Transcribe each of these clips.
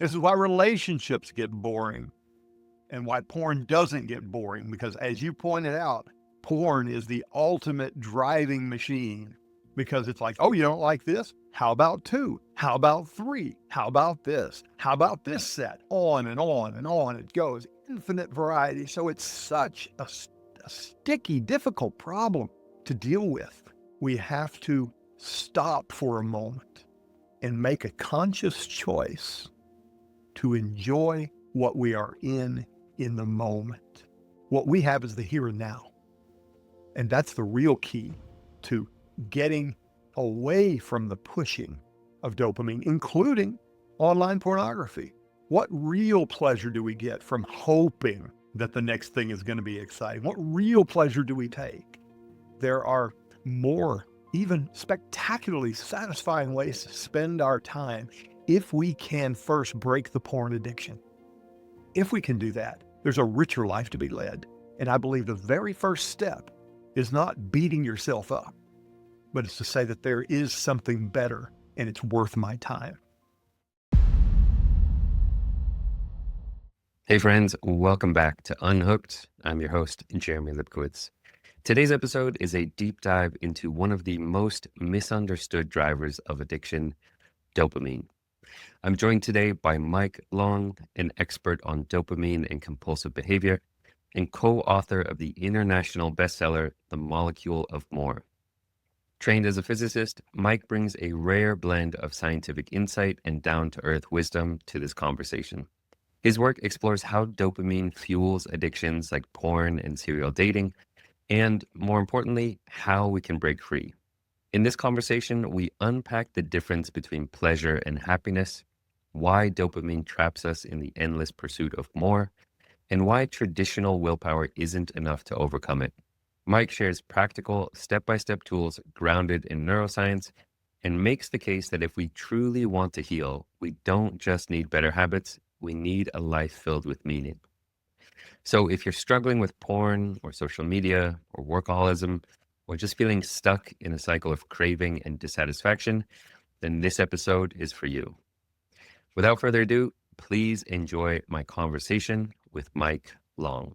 This is why relationships get boring and why porn doesn't get boring, because as you pointed out, porn is the ultimate driving machine because it's like, oh, you don't like this? How about 2? How about 3? How about this? How about this set? On and on and on it goes. Infinite variety. So it's such a sticky, difficult problem to deal with. We have to stop for a moment and make a conscious choice to enjoy what we are in the moment. What we have is the here and now. And that's the real key to getting away from the pushing of dopamine, including online pornography. What real pleasure do we get from hoping that the next thing is going to be exciting? What real pleasure do we take? There are more, even spectacularly satisfying ways to spend our time if we can first break the porn addiction. If we can do that, there's a richer life to be led. And I believe the very first step is not beating yourself up, but it's to say that there is something better and it's worth my time. Hey friends, welcome back to Unhooked. I'm your host, Jeremy Lipkowitz. Today's episode is a deep dive into one of the most misunderstood drivers of addiction, dopamine. I'm joined today by Mike Long, an expert on dopamine and compulsive behavior, and co-author of the international bestseller, The Molecule of More. Trained as a physicist, Mike brings a rare blend of scientific insight and down-to-earth wisdom to this conversation. His work explores how dopamine fuels addictions like porn and serial dating, and more importantly, how we can break free. In this conversation, we unpack the difference between pleasure and happiness, why dopamine traps us in the endless pursuit of more, and why traditional willpower isn't enough to overcome it. Mike shares practical, step-by-step tools grounded in neuroscience and makes the case that if we truly want to heal, we don't just need better habits, we need a life filled with meaning. So if you're struggling with porn or social media or workaholism, or just feeling stuck in a cycle of craving and dissatisfaction, then this episode is for you. Without further ado, please enjoy my conversation with Mike Long.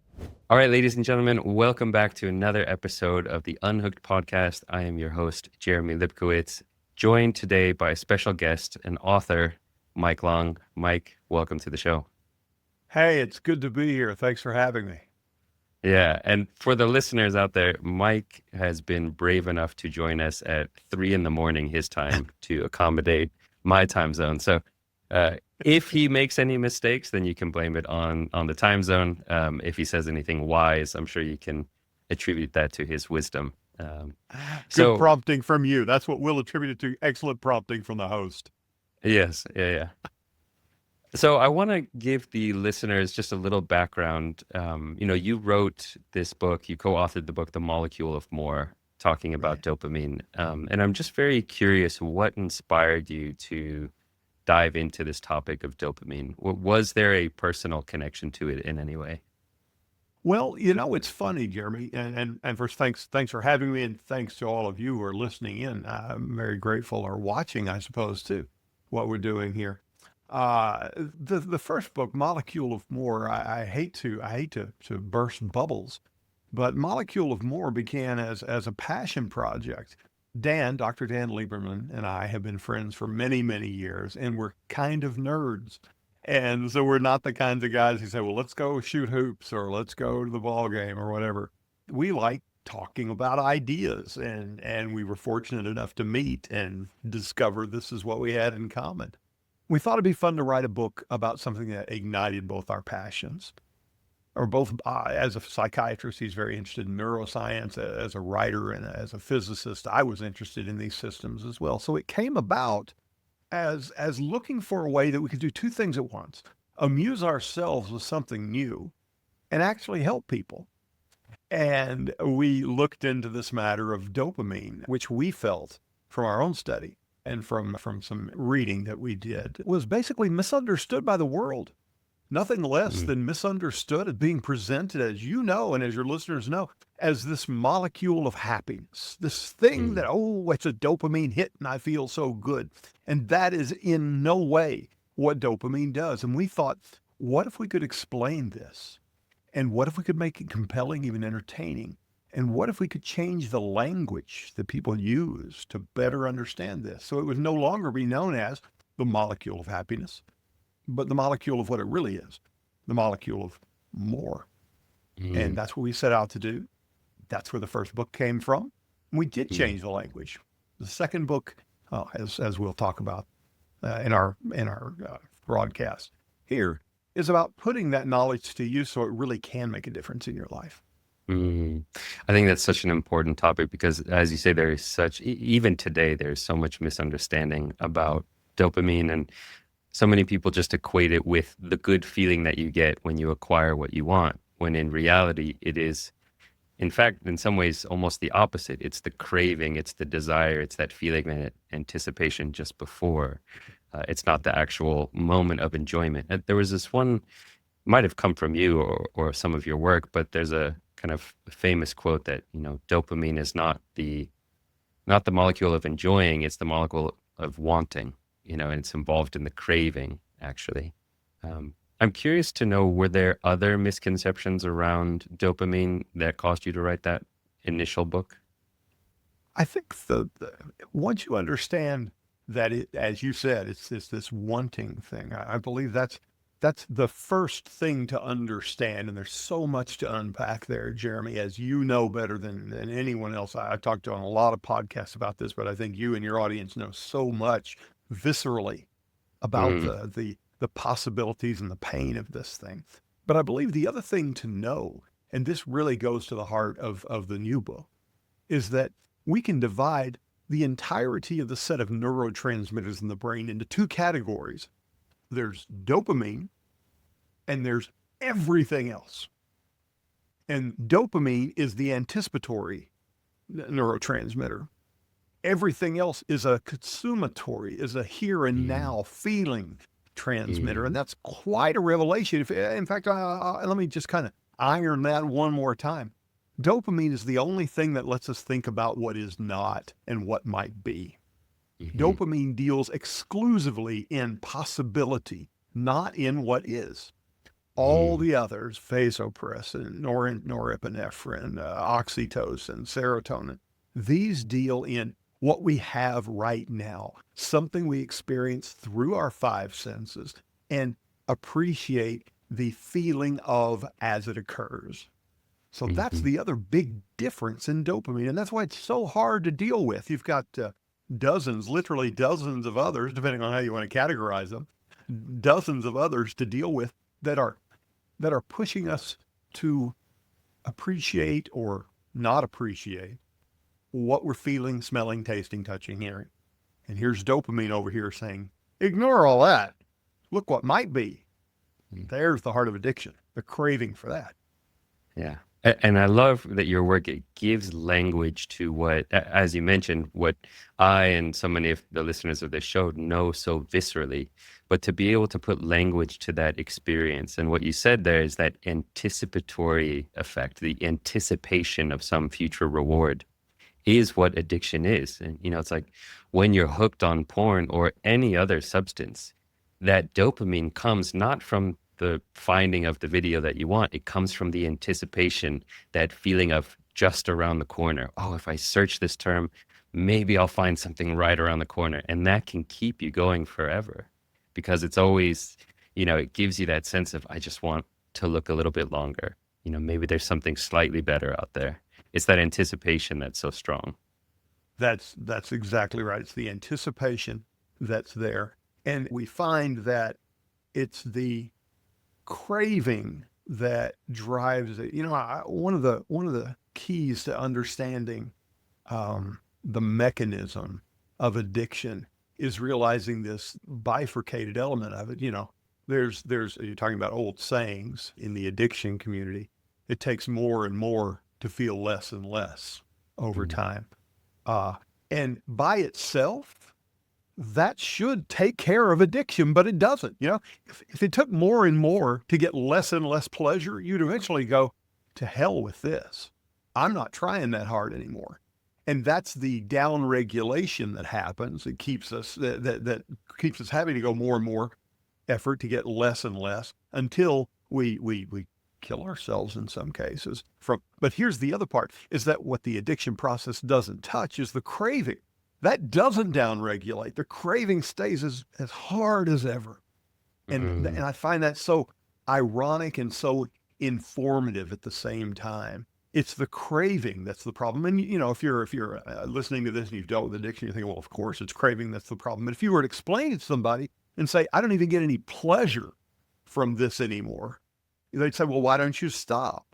All right, ladies and gentlemen, welcome back to another episode of the Unhooked podcast. I am your host, Jeremy Lipkowitz, joined today by a special guest and author, Mike Long. Mike, welcome to the show. Hey, it's good to be here. Thanks for having me. Yeah, and for the listeners out there, Mike has been brave enough to join us at 3 a.m. his time to accommodate my time zone. So if he makes any mistakes, then you can blame it on the time zone. If he says anything wise, I'm sure you can attribute that to his wisdom. Good prompting from you. That's what we'll attribute it to. Excellent prompting from the host. Yes, yeah. So I want to give the listeners just a little background. You wrote this book, you co-authored the book, The Molecule of More, talking about dopamine. And I'm just very curious, what inspired you to dive into this topic of dopamine? Was there a personal connection to it in any way? Well, it's funny, Jeremy, and first, thanks for having me, and thanks to all of you who are listening in. I'm very grateful, or watching, I suppose, too, what we're doing here. The first book, Molecule of More, I hate to burst bubbles, but Molecule of More began as a passion project. Dr. Dan Lieberman and I have been friends for many, many years, and we're kind of nerds. And so we're not the kinds of guys who say, well, let's go shoot hoops or let's go to the ball game or whatever. We like talking about ideas, and we were fortunate enough to meet and discover this is what we had in common. We thought it'd be fun to write a book about something that ignited both our passions. Or both, as a psychiatrist, he's very interested in neuroscience. As a writer and as a physicist, I was interested in these systems as well. So it came about as looking for a way that we could do two things at once: amuse ourselves with something new and actually help people. And we looked into this matter of dopamine, which we felt from our own study and from some reading that we did was basically misunderstood by the world. Nothing less than misunderstood, as being presented, as you know, and as your listeners know, as this molecule of happiness, this thing that, it's a dopamine hit and I feel so good. And that is in no way what dopamine does. And we thought, what if we could explain this? And what if we could make it compelling, even entertaining? And what if we could change the language that people use to better understand this? So it would no longer be known as the molecule of happiness, but the molecule of what it really is, the molecule of more. And Mm, that's what we set out to do. That's where the first book came from. We did mm, change the language. The second book, as we'll talk about in our broadcast here, is about putting that knowledge to use so it really can make a difference in your life. mm. I think that's such an important topic because, as you say, there is such, even today, there's so much misunderstanding about dopamine, and so many people just equate it with the good feeling that you get when you acquire what you want, when in reality, it is, in fact, in some ways, almost the opposite. It's the craving, it's the desire, it's that feeling and anticipation just before. It's not the actual moment of enjoyment. And there was this one, might have come from you or some of your work, but there's a kind of famous quote that, dopamine is not the molecule of enjoying, it's the molecule of wanting, and it's involved in the craving, actually. I'm curious to know, were there other misconceptions around dopamine that caused you to write that initial book? I think once you understand that it, as you said, it's this wanting thing. I believe that's the first thing to understand, and there's so much to unpack there, Jeremy, as you know better than anyone else. I've talked to on a lot of podcasts about this, but I think you and your audience know so much viscerally about Mm, the possibilities and the pain of this thing. But I believe the other thing to know, and this really goes to the heart of the new book, is that we can divide the entirety of the set of neurotransmitters in the brain into two categories. There's dopamine and there's everything else. And dopamine is the anticipatory neurotransmitter. Everything else is a consummatory, is a here and mm, now feeling transmitter. And mm, that's quite a revelation. In fact, let me just kind of iron that one more time. Dopamine is the only thing that lets us think about what is not and what might be. mhm, Dopamine deals exclusively in possibility, not in what is. All mm, the others, vasopressin, norepinephrine, oxytocin, serotonin, these deal in what we have right now, something we experience through our five senses and appreciate the feeling of as it occurs. So that's mhm, the other big difference in dopamine. And that's why it's so hard to deal with. You've got dozens, literally dozens of others, depending on how you want to categorize them, dozens of others to deal with that are pushing us to appreciate or not appreciate what we're feeling, smelling, tasting, touching, hearing. And here's dopamine over here saying, ignore all that. Look what might be. mm. There's the heart of addiction, the craving for that. Yeah. And I love that your work, it gives language to what, as you mentioned, what I and so many of the listeners of this show know so viscerally, but to be able to put language to that experience. And what you said there is that anticipatory effect, the anticipation of some future reward is what addiction is. And, it's like when you're hooked on porn or any other substance, that dopamine comes not from the finding of the video that you want. It comes from the anticipation, that feeling of just around the corner. Oh, if I search this term, maybe I'll find something right around the corner. And that can keep you going forever because it's always, it gives you that sense of, I just want to look a little bit longer. Maybe there's something slightly better out there. It's that anticipation that's so strong. That's exactly right. It's the anticipation that's there. And we find that it's the craving that drives it. One of the keys to understanding the mechanism of addiction is realizing this bifurcated element of it. There's you're talking about old sayings in the addiction community. It takes more and more to feel less and less over Mm, time. Uh, and by itself, that should take care of addiction, but it doesn't. If it took more and more to get less and less pleasure, you'd eventually go, to hell with this. I'm not trying that hard anymore. And that's the down regulation that happens. It keeps us that keeps us having to go more and more effort to get less and less until we kill ourselves in some cases. But here's the other part, is that what the addiction process doesn't touch is the craving. That doesn't downregulate. The craving stays as hard as ever. And Mm, I find that so ironic and so informative at the same time. It's the craving that's the problem. And if you're listening to this and you've dealt with addiction, you think, well, of course it's craving that's the problem. But if you were to explain it to somebody and say, I don't even get any pleasure from this anymore, they'd say, well, why don't you stop?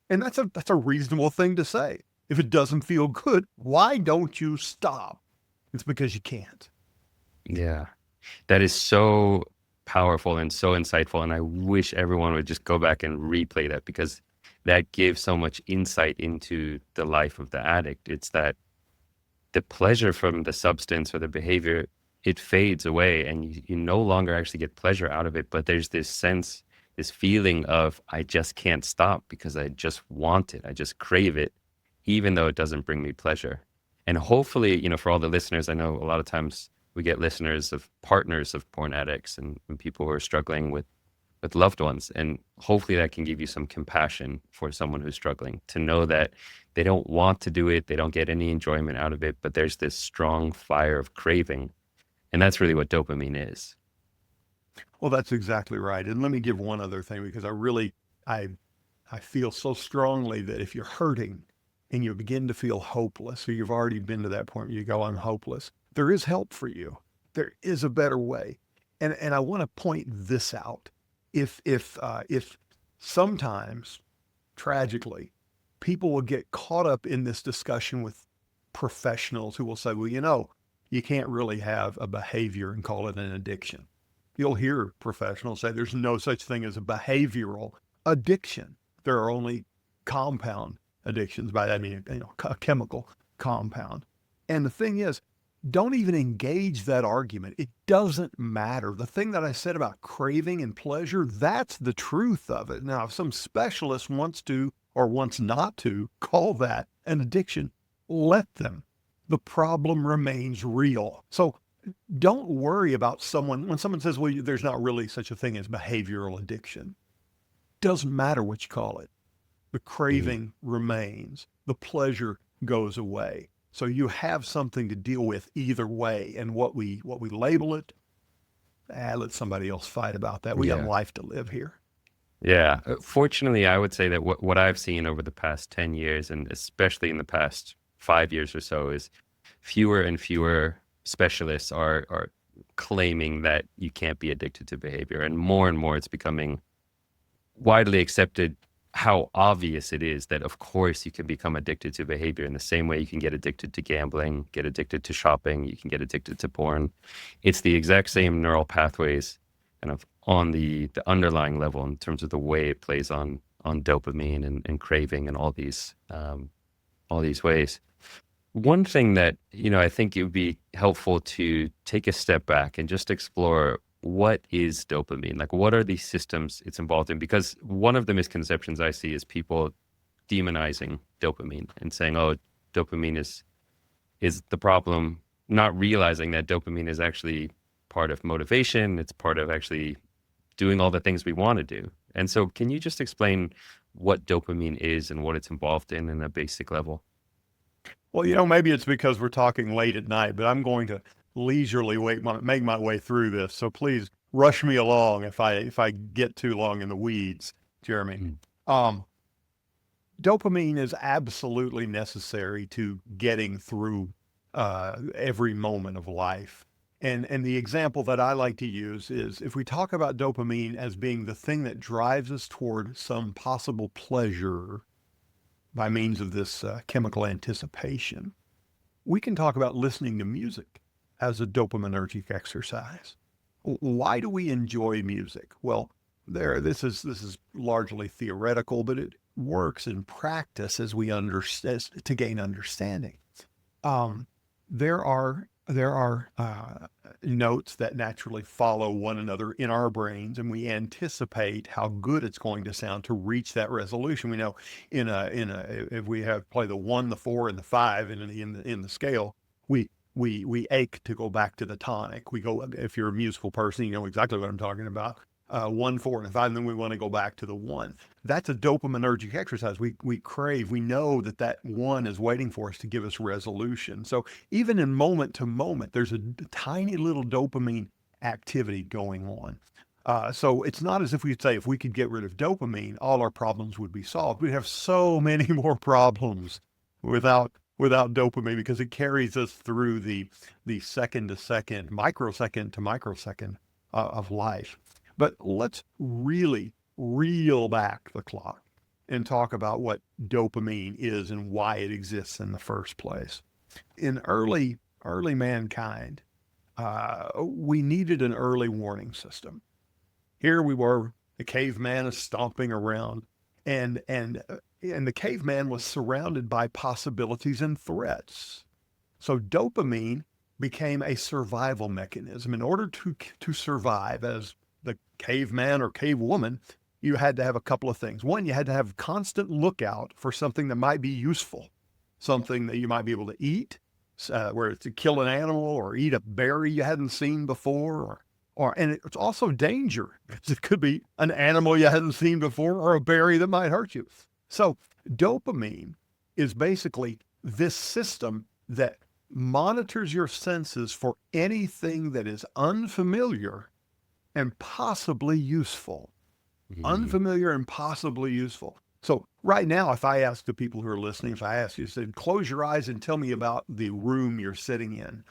And that's a reasonable thing to say. If it doesn't feel good, why don't you stop? It's because you can't. yeah. That is so powerful and so insightful. And I wish everyone would just go back and replay that, because that gives so much insight into the life of the addict. It's that the pleasure from the substance or the behavior, it fades away, and you no longer actually get pleasure out of it. But there's this sense, this feeling of, I just can't stop because I just want it. I just crave it, even though it doesn't bring me pleasure. And hopefully, for all the listeners, I know a lot of times we get listeners of partners of porn addicts and people who are struggling with loved ones. And hopefully that can give you some compassion for someone who's struggling, to know that they don't want to do it, they don't get any enjoyment out of it, but there's this strong fire of craving. And that's really what dopamine is. Well, that's exactly right. And let me give one other thing, because I I feel so strongly that if you're hurting and you begin to feel hopeless, or you've already been to that point where you go, I'm hopeless, there is help for you. There is a better way. And I want to point this out. If sometimes, tragically, people will get caught up in this discussion with professionals who will say, well, you can't really have a behavior and call it an addiction. You'll hear professionals say there's no such thing as a behavioral addiction. There are only compound addictions. By that I mean, a chemical compound. And the thing is, don't even engage that argument. It doesn't matter. The thing that I said about craving and pleasure, that's the truth of it. Now, if some specialist wants to or wants not to call that an addiction, let them. The problem remains real. So don't worry about when someone says, well, there's not really such a thing as behavioral addiction. Doesn't matter what you call it. The Mhm. craving remains. The pleasure goes away. So you have something to deal with either way. And what we label it, let somebody else fight about that. We got Yeah. life to live here. Yeah. Fortunately, I would say that what I've seen over the past 10 years, and especially in the past 5 years or so, is fewer and fewer specialists are claiming that you can't be addicted to behavior. And more it's becoming widely accepted how obvious it is that, of course, you can become addicted to behavior in the same way you can get addicted to gambling, get addicted to shopping, you can get addicted to porn. It's the exact same neural pathways kind of on the underlying level in terms of the way it plays on dopamine and craving and all these ways. One thing that, I think it would be helpful to take a step back and just explore, what is dopamine? Like, what are these systems it's involved in? Because one of the misconceptions I see is people demonizing dopamine and saying, oh, dopamine is the problem, not realizing that dopamine is actually part of motivation. It's part of actually doing all the things we want to do. And so can you just explain what dopamine is and what it's involved in a basic level? Well, maybe it's because we're talking late at night, but I'm going to leisurely make my way through this. So please rush me along if I get too long in the weeds, Jeremy. Mm. Um, Dopamine is absolutely necessary to getting through every moment of life. And the example that I like to use is, if we talk about dopamine as being the thing that drives us toward some possible pleasure by means of this chemical anticipation, we can talk about listening to music as a dopaminergic exercise. Why do we enjoy music? Well, this is largely theoretical, but it works in practice as we understand, to gain understanding. Um, there are notes that naturally follow one another in our brains, and we anticipate how good it's going to sound to reach that resolution. We know if we have play the one, the four, and the five in the scale, we we ache to go back to the tonic. We go, if you're a musical person, you know exactly what I'm talking about. 1, 4, and 5, and then we want to go back to the 1. That's a dopaminergic exercise. We crave, we know that that 1 is waiting for us to give us resolution. So even in moment to moment, there's a tiny little dopamine activity going on. So it's not as if we'd say if we could get rid of dopamine, all our problems would be solved. We'd have so many more problems without dopamine because it carries us through the second to second, microsecond to microsecond of life. But let's really reel back the clock and talk about what dopamine is and why it exists in the first place. In early mankind, we needed an early warning system. Here we were, the caveman is stomping around, and the caveman was surrounded by possibilities and threats. So dopamine became a survival mechanism. In order to survive as the caveman or cavewoman, you had to have a couple of things. One, you had to have constant lookout for something that might be useful, something that you might be able to eat, where to kill an animal or eat a berry you hadn't seen before, and it's also danger because it could be an animal you hadn't seen before or a berry that might hurt you. So dopamine is basically this system that monitors your senses for anything that is unfamiliar and possibly useful. Unfamiliar and possibly useful. So right now, if I ask the people who are listening, if I ask you, said, close your eyes and tell me about the room you're sitting in,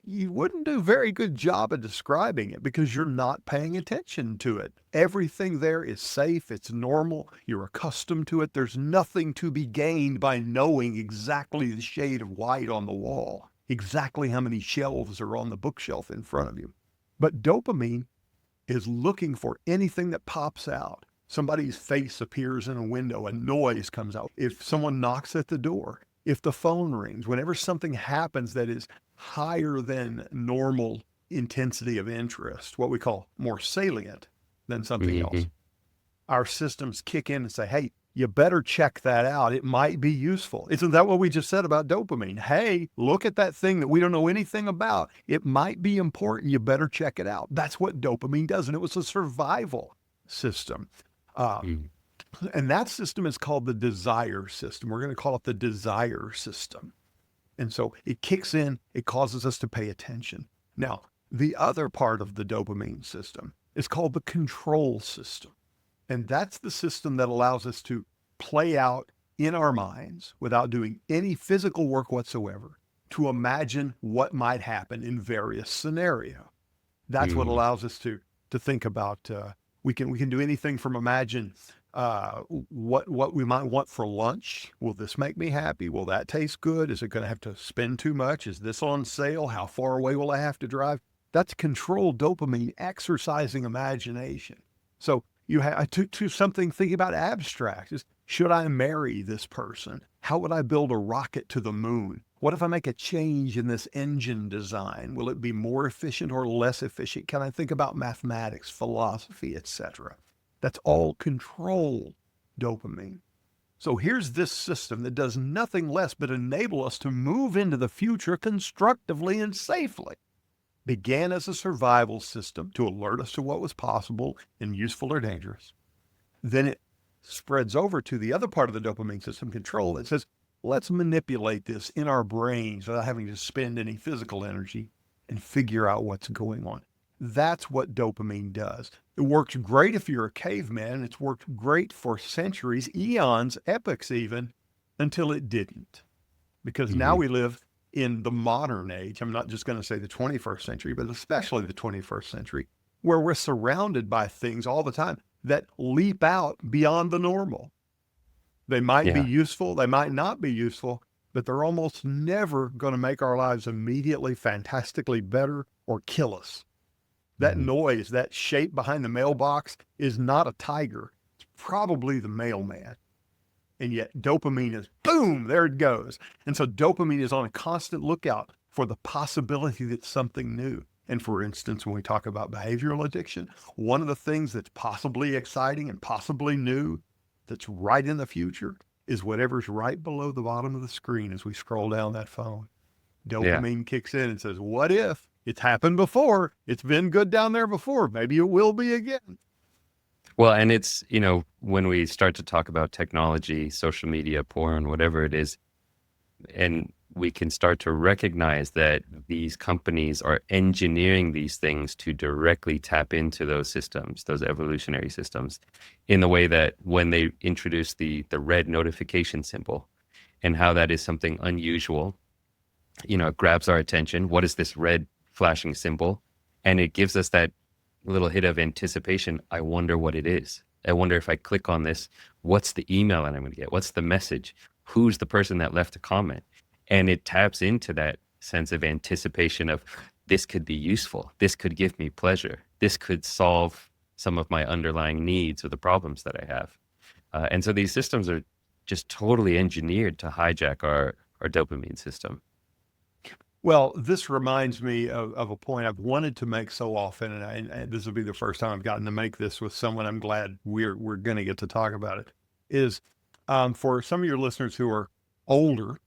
you wouldn't do a very good job of describing it because you're not paying attention to it. Everything there is safe. It's normal. You're accustomed to it. There's nothing to be gained by knowing exactly the shade of white on the wall, exactly how many shelves are on the bookshelf in front of you. But dopamine is looking for anything that pops out. Somebody's face appears in a window, a noise comes out. If someone knocks at the door, if the phone rings, whenever something happens that is higher than normal intensity of interest, what we call more salient than something else, our systems kick in and say, hey, you better check that out. It might be useful. Isn't that what we just said about dopamine? Hey, look at that thing that we don't know anything about. It might be important. You better check it out. That's what dopamine does. And it was a survival system. And that system is called the desire system. We're going to call it the desire system. And so it kicks in, it causes us to pay attention. Now, the other part of the dopamine system is called the control system. And that's the system that allows us to play out in our minds without doing any physical work whatsoever to imagine what might happen in various scenarios. That's what allows us to think about, we can do anything from imagine what we might want for lunch. Will this make me happy? Will that taste good? Is it going to have to spend too much? Is this on sale? How far away will I have to drive? That's controlled dopamine exercising imagination. So I took to something thinking about abstract. Should I marry this person? How would I build a rocket to the moon? What if I make a change in this engine design? Will it be more efficient or less efficient? Can I think about mathematics, philosophy, etc.? That's all control dopamine. So here's this system that does nothing less but enable us to move into the future constructively and safely. Began as a survival system to alert us to what was possible and useful or dangerous. Then it spreads over to the other part of the dopamine system, control, that says, let's manipulate this in our brains without having to spend any physical energy and figure out what's going on. That's what dopamine does. It works great if you're a caveman. It's worked great for centuries, eons, epochs even, until it didn't. Because now we live in the modern age. I'm not just going to say the 21st century, but especially the 21st century, where we're surrounded by things all the time that leap out beyond the normal. They might be useful, they might not be useful, but they're almost never going to make our lives immediately fantastically better or kill us. That noise, that shape behind the mailbox is not a tiger. It's probably the mailman. And yet dopamine is, boom, there it goes. And so dopamine is on a constant lookout for the possibility that something new. And for instance, when we talk about behavioral addiction, one of the things that's possibly exciting and possibly new that's right in the future is whatever's right below the bottom of the screen as we scroll down that phone. Yeah. Dopamine kicks in and says, what if? It's happened before. It's been good down there before. Maybe it will be again. Well, and it's, when we start to talk about technology, social media, porn, whatever it is, and we can start to recognize that these companies are engineering these things to directly tap into those systems, those evolutionary systems, in the way that when they introduce the red notification symbol and how that is something unusual, it grabs our attention. What is this red flashing symbol? And it gives us that little hit of anticipation. I wonder what it is. I wonder if I click on this, what's the email that I'm going to get? What's the message? Who's the person that left a comment? And it taps into that sense of anticipation of this could be useful. This could give me pleasure. This could solve some of my underlying needs or the problems that I have. And so these systems are just totally engineered to hijack our dopamine system. Well, this reminds me of a point I've wanted to make so often, and this will be the first time I've gotten to make this with someone. I'm glad we're going to get to talk about it. Is for some of your listeners who are older,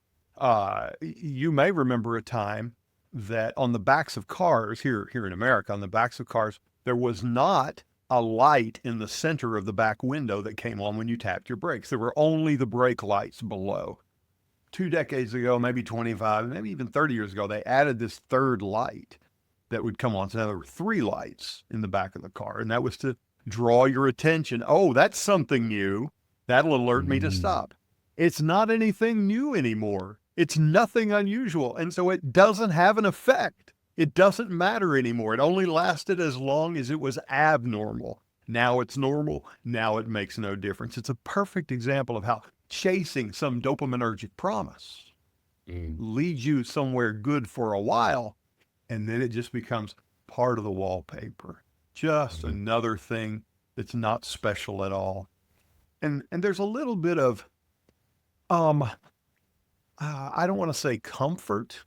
you may remember a time that on the backs of cars here in America, on the backs of cars, there was not a light in the center of the back window that came on when you tapped your brakes. There were only the brake lights below. 2 decades ago, maybe 25, maybe even 30 years ago, they added this third light that would come on. So now there were 3 lights in the back of the car, and that was to draw your attention. Oh, that's something new. That'll alert me to Mm. stop. It's not anything new anymore. It's nothing unusual. And so it doesn't have an effect. It doesn't matter anymore. It only lasted as long as it was abnormal. Now it's normal. Now it makes no difference. It's a perfect example of how chasing some dopaminergic promise Mm. leads you somewhere good for a while, and then it just becomes part of the wallpaper. Just Mhm. another thing that's not special at all. And there's a little bit of um I don't want to say comfort,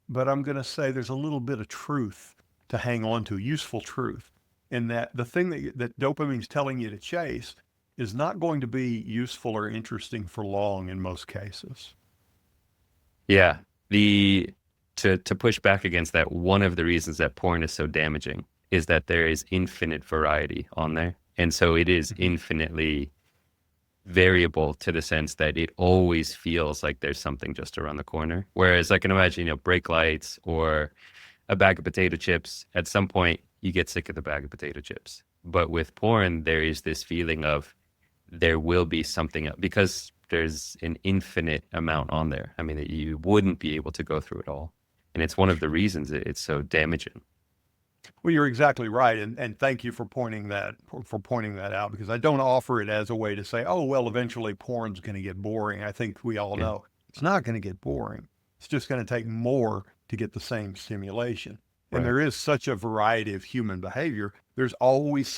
but I'm going to say there's a little bit of truth to hang on to, useful truth, in that the thing that dopamine's telling you to chase is not going to be useful or interesting for long in most cases. Yeah. The to push back against that, one of the reasons that porn is so damaging is that there is infinite variety on there. And so it is Mhm. infinitely variable to the sense that it always feels like there's something just around the corner. Whereas I can imagine, brake lights or a bag of potato chips, at some point you get sick of the bag of potato chips. But with porn, there is this feeling of there will be something because there's an infinite amount on there. I mean, that you wouldn't be able to go through it all. And it's one of the reasons it's so damaging. Well, you're exactly right, and thank you for pointing that out, because I don't offer it as a way to say, oh well, eventually porn's going to get boring. I think we all Yeah. know it's not going to get boring. It's just going to take more to get the same stimulation. And Right. there is such a variety of human behavior. There is always,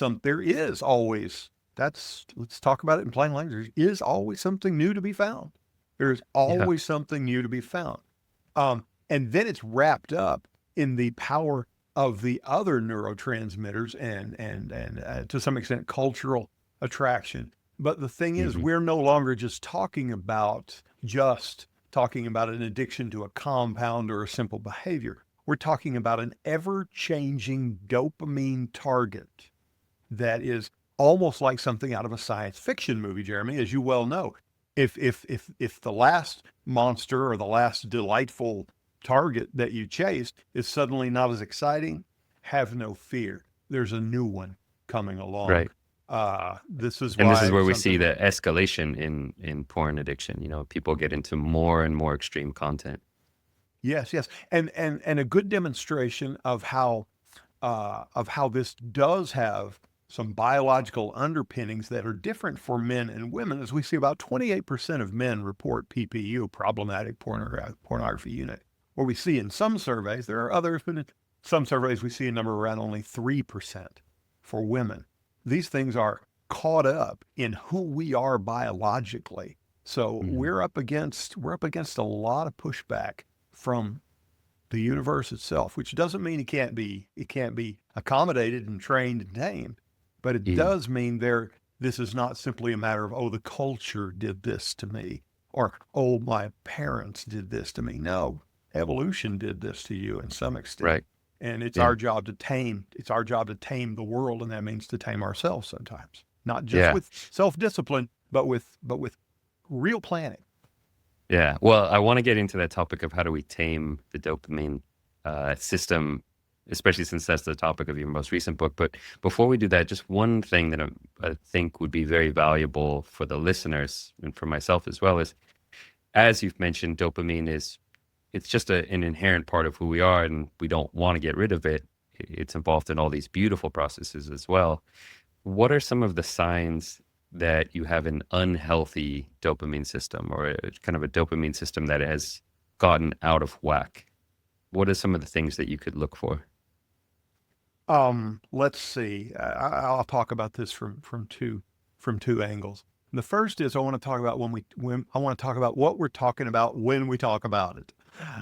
let's talk about it in plain language. There is always something new to be found. There's Yeah. always something new to be found. And then it's wrapped up in the power of the other neurotransmitters and to some extent cultural attraction. But the thing is, Hmm. we're no longer just talking about an addiction to a compound or a simple behavior. We're talking about an ever-changing dopamine target that is almost like something out of a science fiction movie, Jeremy, as you well know. If the last monster or the last delightful target that you chased is suddenly not as exciting, have no fear. There's a new one coming along. Right. This is And this is why where we see something. the escalation in porn addiction. People get into more and more extreme content. Yes, yes, and a good demonstration of how this does have some biological underpinnings that are different for men and women, as we see about 28% of men report PPU, problematic pornography unit. Where we see in some surveys, there are others, but in some surveys we see a number around only 3% for women. These things are caught up in who we are biologically. So Mhm. we're up against a lot of pushback from the universe itself, which doesn't mean it can't be accommodated and trained and tamed, but it Mm. does mean this is not simply a matter of, oh, the culture did this to me, or oh, my parents did this to me. No, Evolution did this to you in some extent. Right. And it's Yeah. our job to tame, the world, and that means to tame ourselves sometimes. Not just Yeah. with self-discipline, but with real planning. Yeah. Well, I want to get into that topic of how do we tame the dopamine system, especially since that's the topic of your most recent book. But before we do that, just one thing that I think would be very valuable for the listeners and for myself as well is, as you've mentioned, dopamine is it's just an inherent part of who we are, and we don't want to get rid of it. It's involved in all these beautiful processes as well. What are some of the signs that you have an unhealthy dopamine system, or kind of a dopamine system that has gotten out of whack? What are some of the things that you could look for? Let's see. I'll talk about this from two angles. The first is I want to talk about when I want to talk about what we're talking about when we talk about it.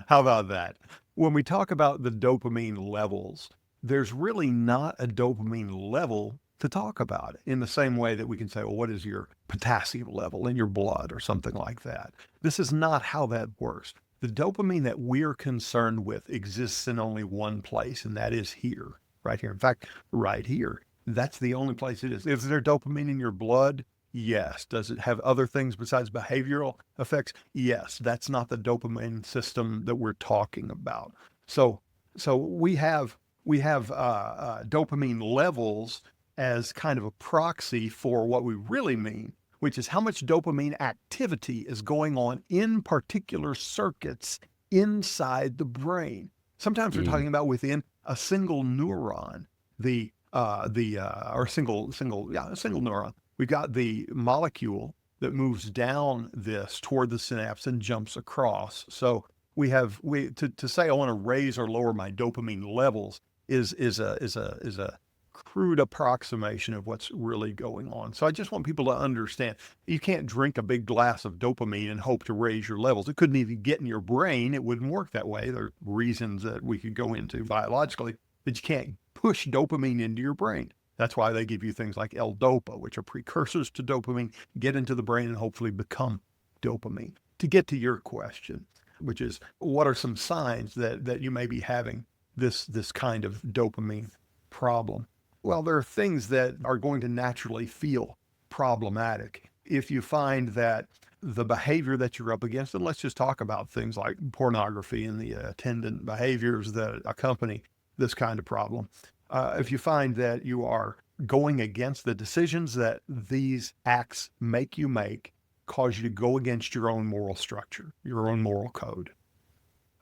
How about that? When we talk about the dopamine levels, there's really not a dopamine level to talk about it in the same way that we can say, well, what is your potassium level in your blood or something like that? This is not how that works. The dopamine that we're concerned with exists in only one place, and that is here, right here. In fact, right here. That's the only place it is. Is there dopamine in your blood? Yes. Does it have other things besides behavioral effects? Yes. That's not the dopamine system that we're talking about. So, so we have dopamine levels as kind of a proxy for what we really mean, which is how much dopamine activity is going on in particular circuits inside the brain. Sometimes we're Mm, talking about within a single neuron, or a single neuron. We've got the molecule that moves down this toward the synapse and jumps across. So we to say I want to raise or lower my dopamine levels is a crude approximation of what's really going on. So I just want people to understand you can't drink a big glass of dopamine and hope to raise your levels. It couldn't even get in your brain. It wouldn't work that way. There are reasons that we could go into biologically that you can't push dopamine into your brain. That's why they give you things like L-Dopa, which are precursors to dopamine, get into the brain and hopefully become dopamine. To get to your question, which is what are some signs that you may be having this kind of dopamine problem? Well, there are things that are going to naturally feel problematic. If you find that the behavior that you're up against, and let's just talk about things like pornography and the attendant behaviors that accompany this kind of problem. If you find that you are going against the decisions that these acts make you make, cause you to go against your own moral structure, your own moral code,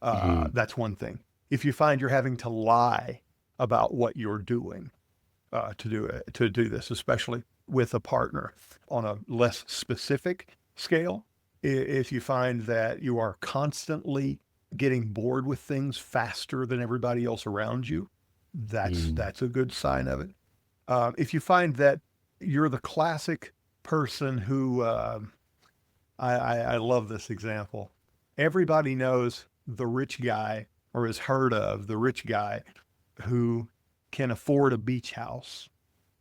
mm, that's one thing. If you find you're having to lie about what you're doing, to do this, especially with a partner on a less specific scale. If you find that you are constantly getting bored with things faster than everybody else around you, mm, that's a good sign of it. If you find that you're the classic person who, I love this example. Everybody knows the rich guy or has heard of the rich guy who can afford a beach house,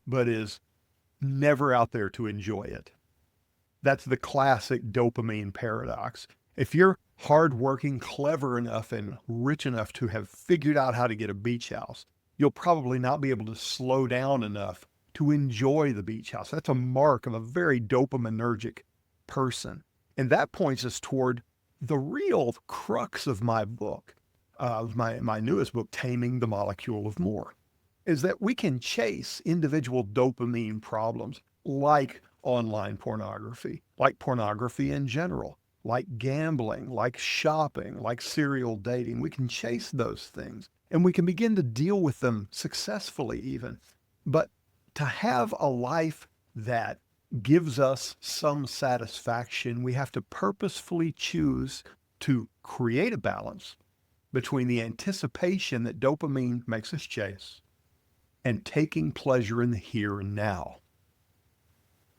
but is never out there to enjoy it. That's the classic dopamine paradox. If you're hardworking, clever enough, and rich enough to have figured out how to get a beach house, you'll probably not be able to slow down enough to enjoy the beach house. That's a mark of a very dopaminergic person. And that points us toward the real crux of my book, my newest book, Taming the Molecule of More, is that we can chase individual dopamine problems like online pornography, like pornography in general, like gambling, like shopping, like serial dating. We can chase those things and we can begin to deal with them successfully, even. But to have a life that gives us some satisfaction, we have to purposefully choose to create a balance between the anticipation that dopamine makes us chase and taking pleasure in the here and now.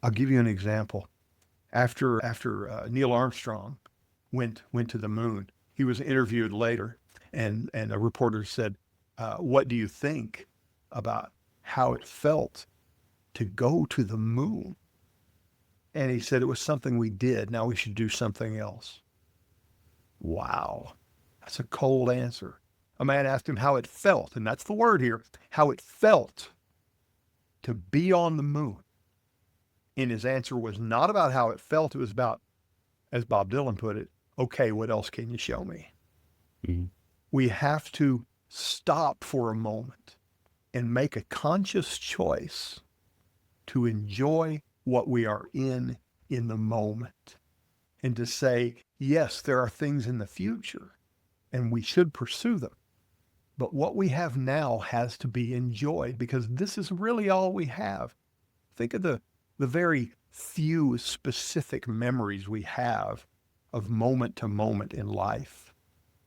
I'll give you an example. After Neil Armstrong went to the moon, he was interviewed later, and a reporter said, "What do you think about how it felt to go to the moon?" And he said, "It was something we did. Now we should do something else." Wow. That's a cold answer. A man asked him how it felt, and that's the word here, how it felt to be on the moon. And his answer was not about how it felt. It was about, as Bob Dylan put it, okay, what else can you show me? Mhm. We have to stop for a moment and make a conscious choice to enjoy what we are in the moment, and to say, yes, there are things in the future and we should pursue them. But what we have now has to be enjoyed, because this is really all we have. Think of the very few specific memories we have of moment to moment in life.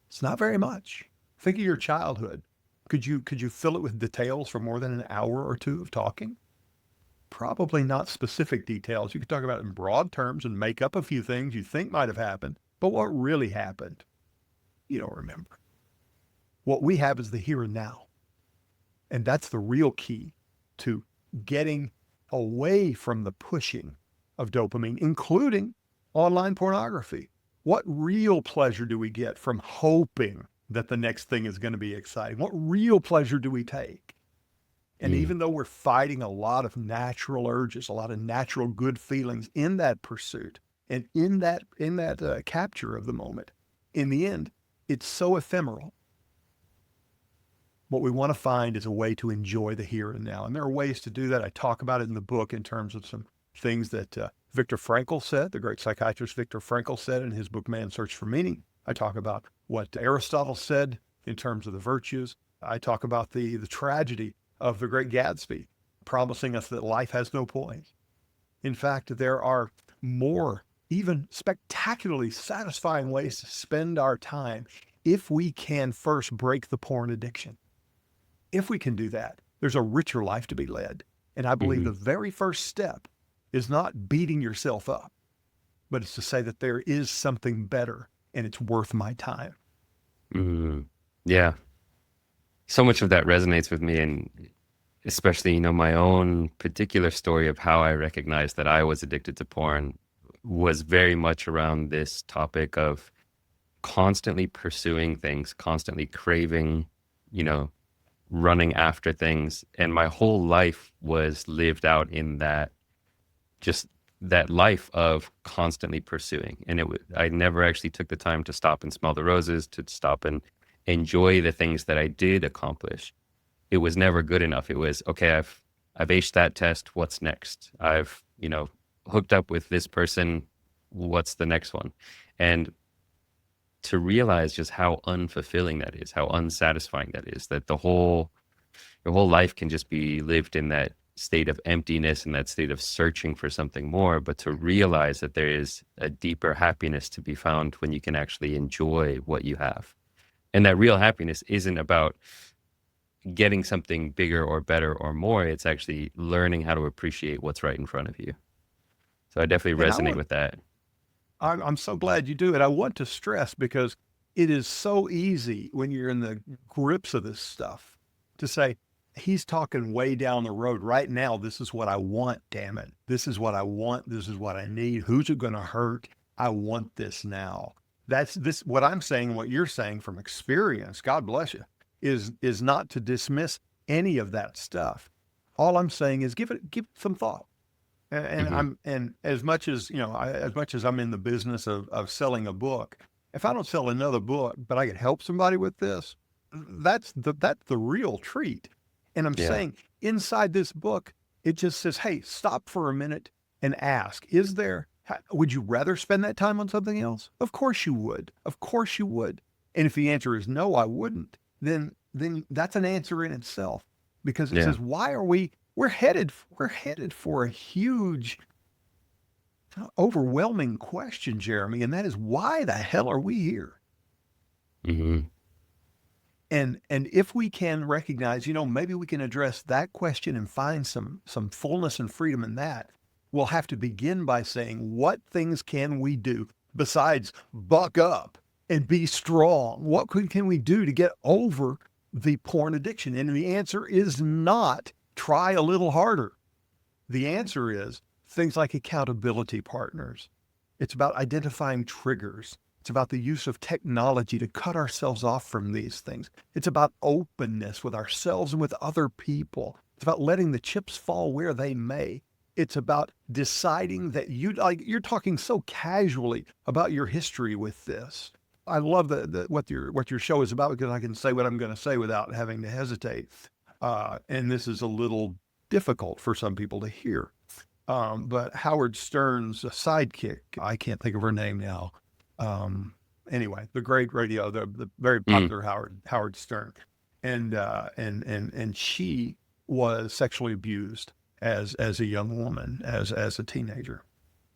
It's not very much. Think of your childhood. Could you fill it with details for more than an hour or two of talking? Probably not specific details. You could talk about it in broad terms and make up a few things you think might have happened, but what really happened, you don't remember. What we have is the here and now. And that's the real key to getting away from the pushing of dopamine, including online pornography. What real pleasure do we get from hoping that the next thing is going to be exciting? What real pleasure do we take? And Mm. even though we're fighting a lot of natural urges, a lot of natural good feelings in that pursuit and in that capture of the moment, in the end, it's so ephemeral. What we want to find is a way to enjoy the here and now. And there are ways to do that. I talk about it in the book in terms of some things that Viktor Frankl said, the great psychiatrist Viktor Frankl said in his book, Man's Search for Meaning. I talk about what Aristotle said in terms of the virtues. I talk about the tragedy of the Great Gatsby, promising us that life has no point. In fact, there are more, even spectacularly satisfying ways to spend our time if we can first break the porn addiction. If we can do that, there's a richer life to be led. And I believe the Mhm. very first step is not beating yourself up, but it's to say that there is something better and it's worth my time. Mhm. Yeah. So much of that resonates with me, and especially, my own particular story of how I recognized that I was addicted to porn was very much around this topic of constantly pursuing things, constantly craving, you know, running after things. And my whole life was lived out in that, just that life of constantly pursuing. And I never actually took the time to stop and smell the roses, to stop and enjoy the things that I did accomplish. It was never good enough. It was, okay, I've aced that test. What's next? I've, hooked up with this person. What's the next one? And to realize just how unfulfilling that is, how unsatisfying that is, that your whole life can just be lived in that state of emptiness and that state of searching for something more, but to realize that there is a deeper happiness to be found when you can actually enjoy what you have. And that real happiness isn't about getting something bigger or better or more. It's actually learning how to appreciate what's right in front of you. So I definitely And resonate with that. I'm so glad you do it. I want to stress, because it is so easy when you're in the grips of this stuff to say, he's talking way down the road. Right now, this is what I want, damn it. This is what I want. This is what I need. Who's it going to hurt? I want this now. That's this, what I'm saying, what you're saying from experience, God bless you, is not to dismiss any of that stuff. All I'm saying is give it some thought. Hmm. And as much as, as much as I'm in the business of selling a book, if I don't sell another book, but I can help somebody with this, that's the real treat. And I'm Yeah. saying inside this book, it just says, hey, stop for a minute and ask, would you rather spend that time on something else? Of course you would. Of course you would. And if the answer is no, I wouldn't, then that's an answer in itself, because it Yeah. says, why are we're headed for a huge, overwhelming question, Jeremy, and that is, why the hell are we here? Hmm. And if we can recognize, maybe we can address that question and find some fullness and freedom in that. We'll have to begin by saying, what things can we do besides buck up and be strong? What can we do to get over the porn addiction? And the answer is not try a little harder. The answer is things like accountability partners. It's about identifying triggers. It's about the use of technology to cut ourselves off from these things. It's about openness with ourselves and with other people. It's about letting the chips fall where they may. It's about deciding that you're talking so casually about your history with this. I love what your show is about, because I can say what I'm going to say without having to hesitate. And this is a little difficult for some people to hear. But Howard Stern's sidekick, I can't think of her name now. Anyway, the great radio, the very popular Howard Stern, and she was sexually abused as a young woman, as a teenager,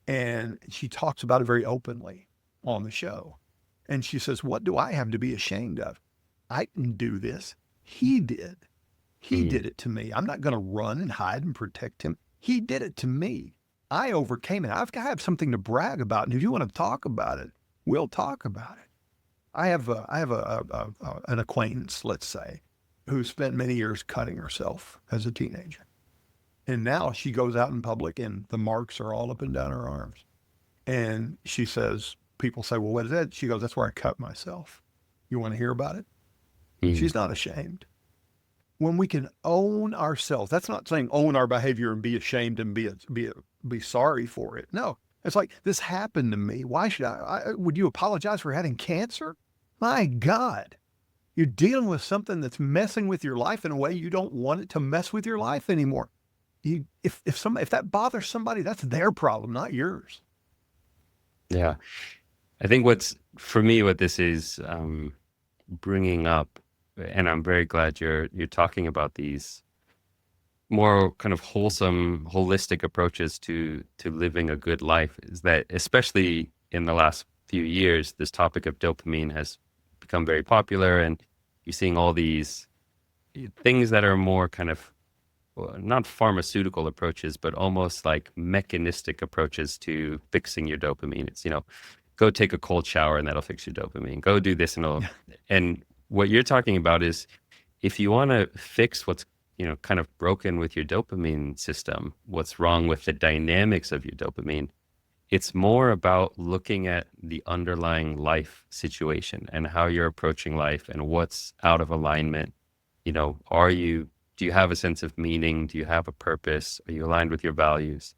and she talks about it very openly on the show. And she says, "What do I have to be ashamed of? I didn't do this. He did. He did it to me. I'm not going to run and hide and protect him. He did it to me. I overcame it. I have something to brag about. And if you want to talk about it, we'll talk about it." I have an acquaintance, let's say, who spent many years cutting herself as a teenager. And now she goes out in public and the marks are all up and down her arms. And she says, people say, "Well, what is that?" She goes, "That's where I cut myself. You want to hear about it?" She's not ashamed. When we can own ourselves, that's not saying own our behavior and be ashamed and be sorry for it. No, it's like, this happened to me. Why should would you apologize for having cancer? My God, you're dealing with something that's messing with your life in a way you don't want it to mess with your life anymore. If that bothers somebody, that's their problem, not yours. Yeah. I think for me, what this is bringing up, and I'm very glad you're talking about these more kind of wholesome, holistic approaches to living a good life, is that especially in the last few years, this topic of dopamine has become very popular, and you're seeing all these things that are more kind of, well, not pharmaceutical approaches, but almost like mechanistic approaches to fixing your dopamine. It's, go take a cold shower and that'll fix your dopamine. Go do this and what you're talking about is, if you want to fix what's, kind of broken with your dopamine system, what's wrong with the dynamics of your dopamine, it's more about looking at the underlying life situation and how you're approaching life and what's out of alignment. Do you have a sense of meaning? Do you have a purpose? Are you aligned with your values?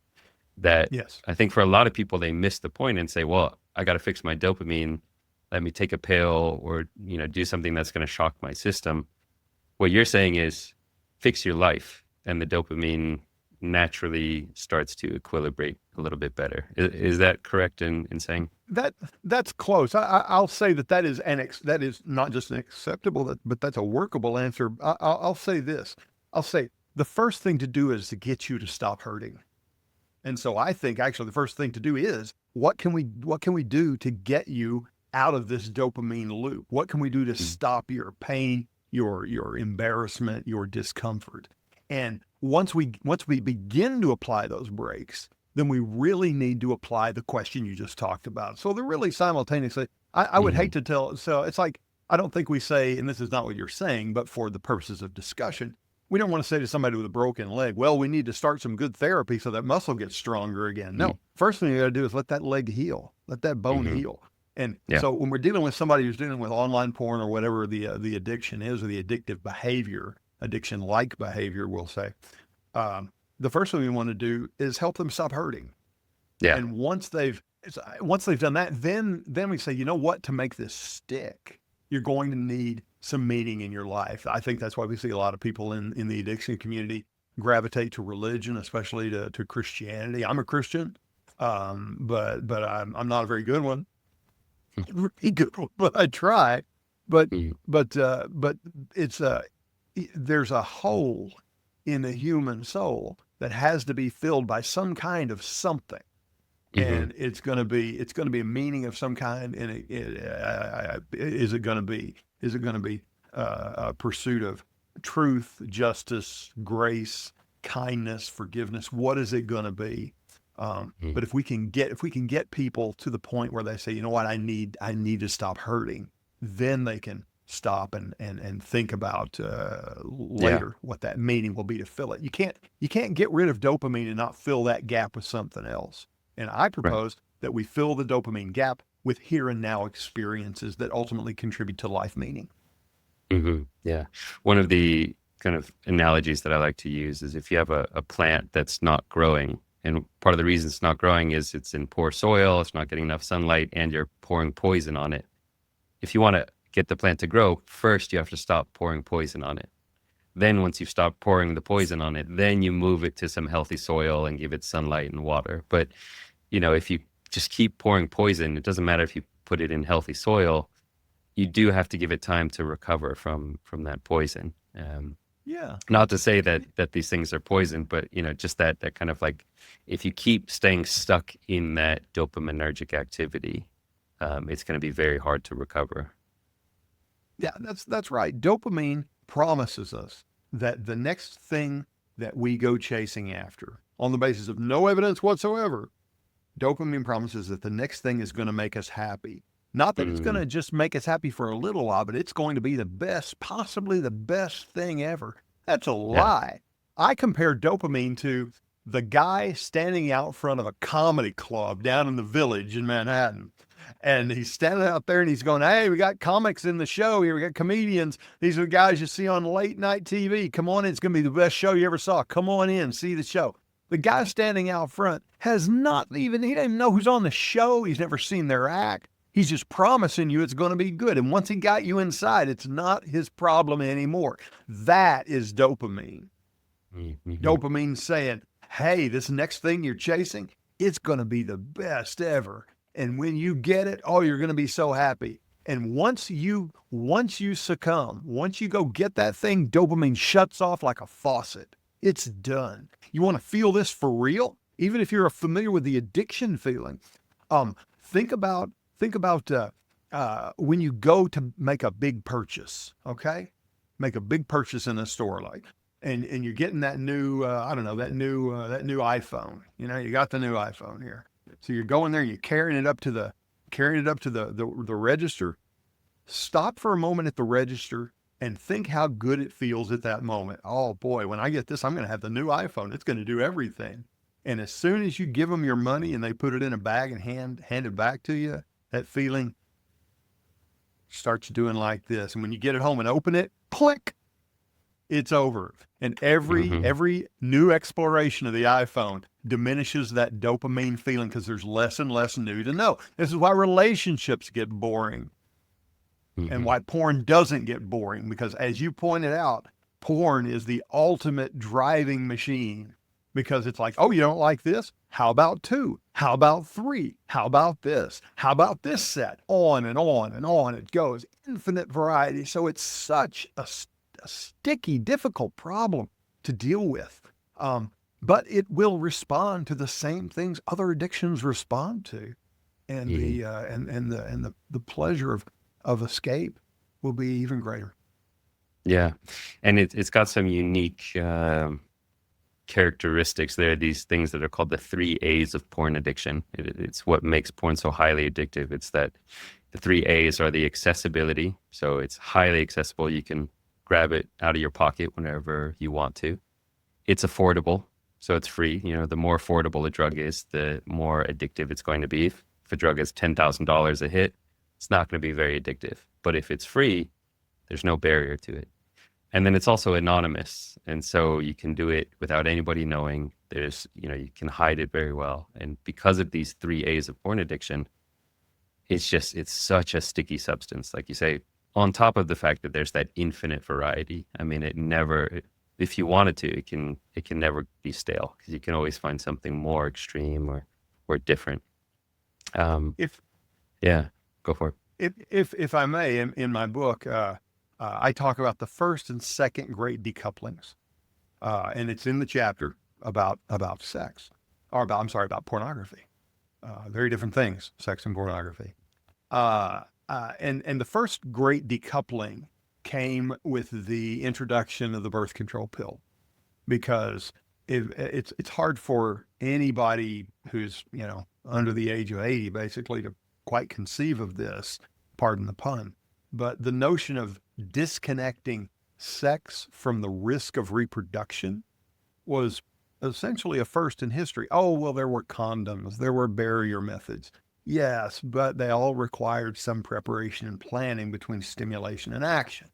That, Yes. I think for a lot of people, they miss the point and say, well, I got to fix my dopamine. Let me take a pill or, do something that's going to shock my system. What you're saying is fix your life, and the dopamine naturally starts to equilibrate a little bit better. Is that correct in saying? That's close. I'll say that is not just an acceptable, but that's a workable answer. I'll say this. I'll say the first thing to do is to get you to stop hurting. And so I think actually the first thing to do is, what can we do to get you out of this dopamine loop? What can we do to stop your pain, your embarrassment, your discomfort? And once we begin to apply those brakes, then we really need to apply the question you just talked about. So they're really simultaneously. I would hate to tell. So it's like, I don't think we say, and this is not what you're saying, but for the purposes of discussion, we don't want to say to somebody with a broken leg, well, we need to start some good therapy so that muscle gets stronger again. No, first thing you got to do is let that leg heal, let that bone heal. And so when we're dealing with somebody who's dealing with online porn or whatever the addiction is, or the addictive behavior, addiction-like behavior, we'll say, the first thing we want to do is help them stop hurting. Yeah. And once they've done that, then we say, you know what, to make this stick, you're going to need some meaning in your life. I think that's why we see a lot of people in the addiction community gravitate to religion, especially to Christianity. I'm a Christian, but I'm not a very good one. Really good one, but I try. But it's there's a hole in the human soul that has to be filled by some kind of something. And it's going to be a meaning of some kind. And is it going to be a pursuit of truth, justice, grace, kindness, forgiveness? What is it going to be? But if we can get people to the point where they say, you know what, I need to stop hurting, then they can stop and think about later what that meaning will be to fill it. You can't get rid of dopamine and not fill that gap with something else. And I propose that we fill the dopamine gap with here and now experiences that ultimately contribute to life meaning. Yeah. One of the kind of analogies that I like to use is if you have a plant that's not growing, and part of the reason it's not growing is it's in poor soil, it's not getting enough sunlight, and you're pouring poison on it. If you want to get the plant to grow, first you have to stop pouring poison on it. Then once you stop pouring the poison on it, then you move it to some healthy soil and give it sunlight and water. But, if you just keep pouring poison, it doesn't matter if you put it in healthy soil, you do have to give it time to recover from that poison. Yeah. Not to say that these things are poison, but just that kind of like, if you keep staying stuck in that dopaminergic activity, it's going to be very hard to recover. Yeah, that's right. Dopamine promises us that the next thing that we go chasing after, on the basis of no evidence whatsoever, dopamine promises that the next thing is going to make us happy. Not that it's going Mm, to just make us happy for a little while, but it's going to be the best, possibly the best thing ever. That's a yeah. lie. I compare dopamine to the guy standing out front of a comedy club down in the Village in Manhattan. And he's standing out there and he's going, "Hey, we got comics in the show here. We got comedians. These are the guys you see on late night TV. Come on in. It's going to be the best show you ever saw. Come on in, see the show." The guy standing out front has not even, he doesn't even know who's on the show. He's never seen their act. He's just promising you it's going to be good. And once he got you inside, it's not his problem anymore. That is dopamine. Mm-hmm. Dopamine saying, "Hey, this next thing you're chasing, it's going to be the best ever. And when you get it, oh, you're going to be so happy." And once you succumb, once you go get that thing, dopamine shuts off like a faucet. It's done. You want to feel this for real? Even if you're familiar with the addiction feeling, think about when you go to make a big purchase. Okay, make a big purchase in a store, like, and you're getting that new I don't know, that new iPhone. You got the new iPhone here. So you're going there, you're carrying it up to the register. Stop for a moment at the register and think how good it feels at that moment. Oh boy, when I get this, I'm going to have the new iPhone. It's going to do everything. And as soon as you give them your money and they put it in a bag and hand it back to you, that feeling starts doing like this. And when you get it home and open it, click, it's over. And every Mm-hmm. every new exploration of the iPhone diminishes that dopamine feeling because there's less and less new to know. This is why relationships get boring and Mm-hmm. why porn doesn't get boring, because as you pointed out, porn is the ultimate driving machine, because it's like, "Oh, you don't like this? How about two? How about three? How about this? How about this set?" On and on and on it goes, infinite variety. So it's such a sticky, difficult problem to deal with. But it will respond to the same things other addictions respond to, and Mm-hmm. the pleasure of escape will be even greater. Yeah. And it's got some unique characteristics. There are these things that are called the 3 A's of porn addiction. It's what makes porn so highly addictive. It's that the 3 A's are the accessibility. So it's highly accessible. You can grab it out of your pocket whenever you want to. It's affordable. So it's free. The more affordable a drug is, the more addictive it's going to be. If a drug is $10,000 a hit, it's not going to be very addictive. But if it's free, there's no barrier to it. And then it's also anonymous. And so you can do it without anybody knowing. You can hide it very well. And because of these 3 A's of porn addiction, it's such a sticky substance. Like you say, on top of the fact that there's that infinite variety. I mean, if you wanted to, it can never be stale because you can always find something more extreme or different. Um, If yeah, go for it. if I may, in my book, I talk about the first and second great decouplings, and it's in the chapter about sex, or about, I'm sorry, about pornography. Very different things, sex and pornography. And the first great decoupling came with the introduction of the birth control pill, because it's hard for anybody who's under the age of 80 basically to quite conceive of this, pardon the pun, but the notion of disconnecting sex from the risk of reproduction was essentially a first in history. Oh, well, there were condoms, there were barrier methods. Yes, but they all required some preparation and planning between stimulation and action.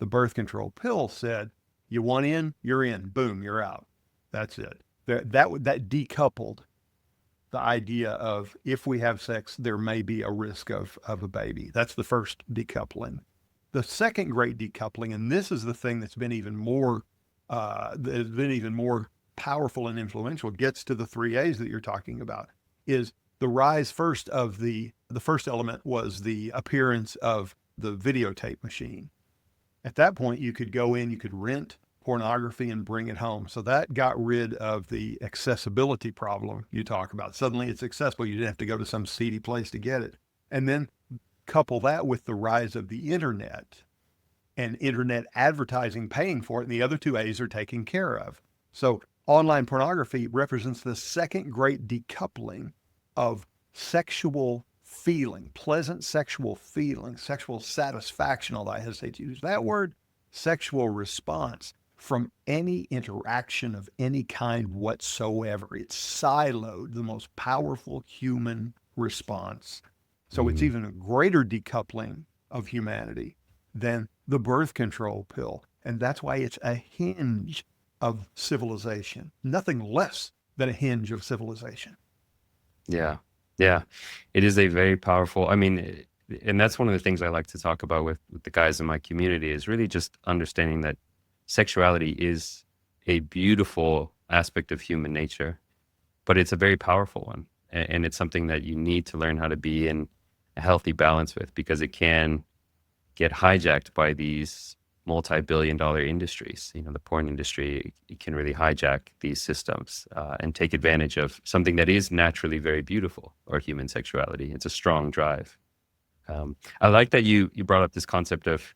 The birth control pill said, you want in, you're in. Boom, you're out. That's it. That decoupled the idea of if we have sex, there may be a risk of a baby. That's the first decoupling. The second great decoupling, and this is the thing that's been even more powerful and influential, gets to the three A's that you're talking about, is the rise first of the first element was the appearance of the videotape machine. At that point, you could go in, you could rent pornography and bring it home. So that got rid of the accessibility problem you talk about. Suddenly it's accessible. You didn't have to go to some seedy place to get it. And then couple that with the rise of the internet and internet advertising paying for it, and the other two A's are taken care of. So online pornography represents the second great decoupling of sexual feeling, pleasant sexual feeling, sexual satisfaction, although I hesitate to use that word, sexual response from any interaction of any kind whatsoever. It's siloed, the most powerful human response. So it's Mm, even a greater decoupling of humanity than the birth control pill. And that's why it's a hinge of civilization, nothing less than a hinge of civilization. yeah. Yeah. It is a very powerful, I mean, and that's one of the things I like to talk about with the guys in my community is really just understanding that sexuality is a beautiful aspect of human nature, but it's a very powerful one. And it's something that you need to learn how to be in a healthy balance with because it can get hijacked by these multi-billion-dollar industries. You know, the porn industry, it can really hijack these systems and take advantage of something that is naturally very beautiful, or human sexuality. It's a strong drive. I like that you brought up this concept of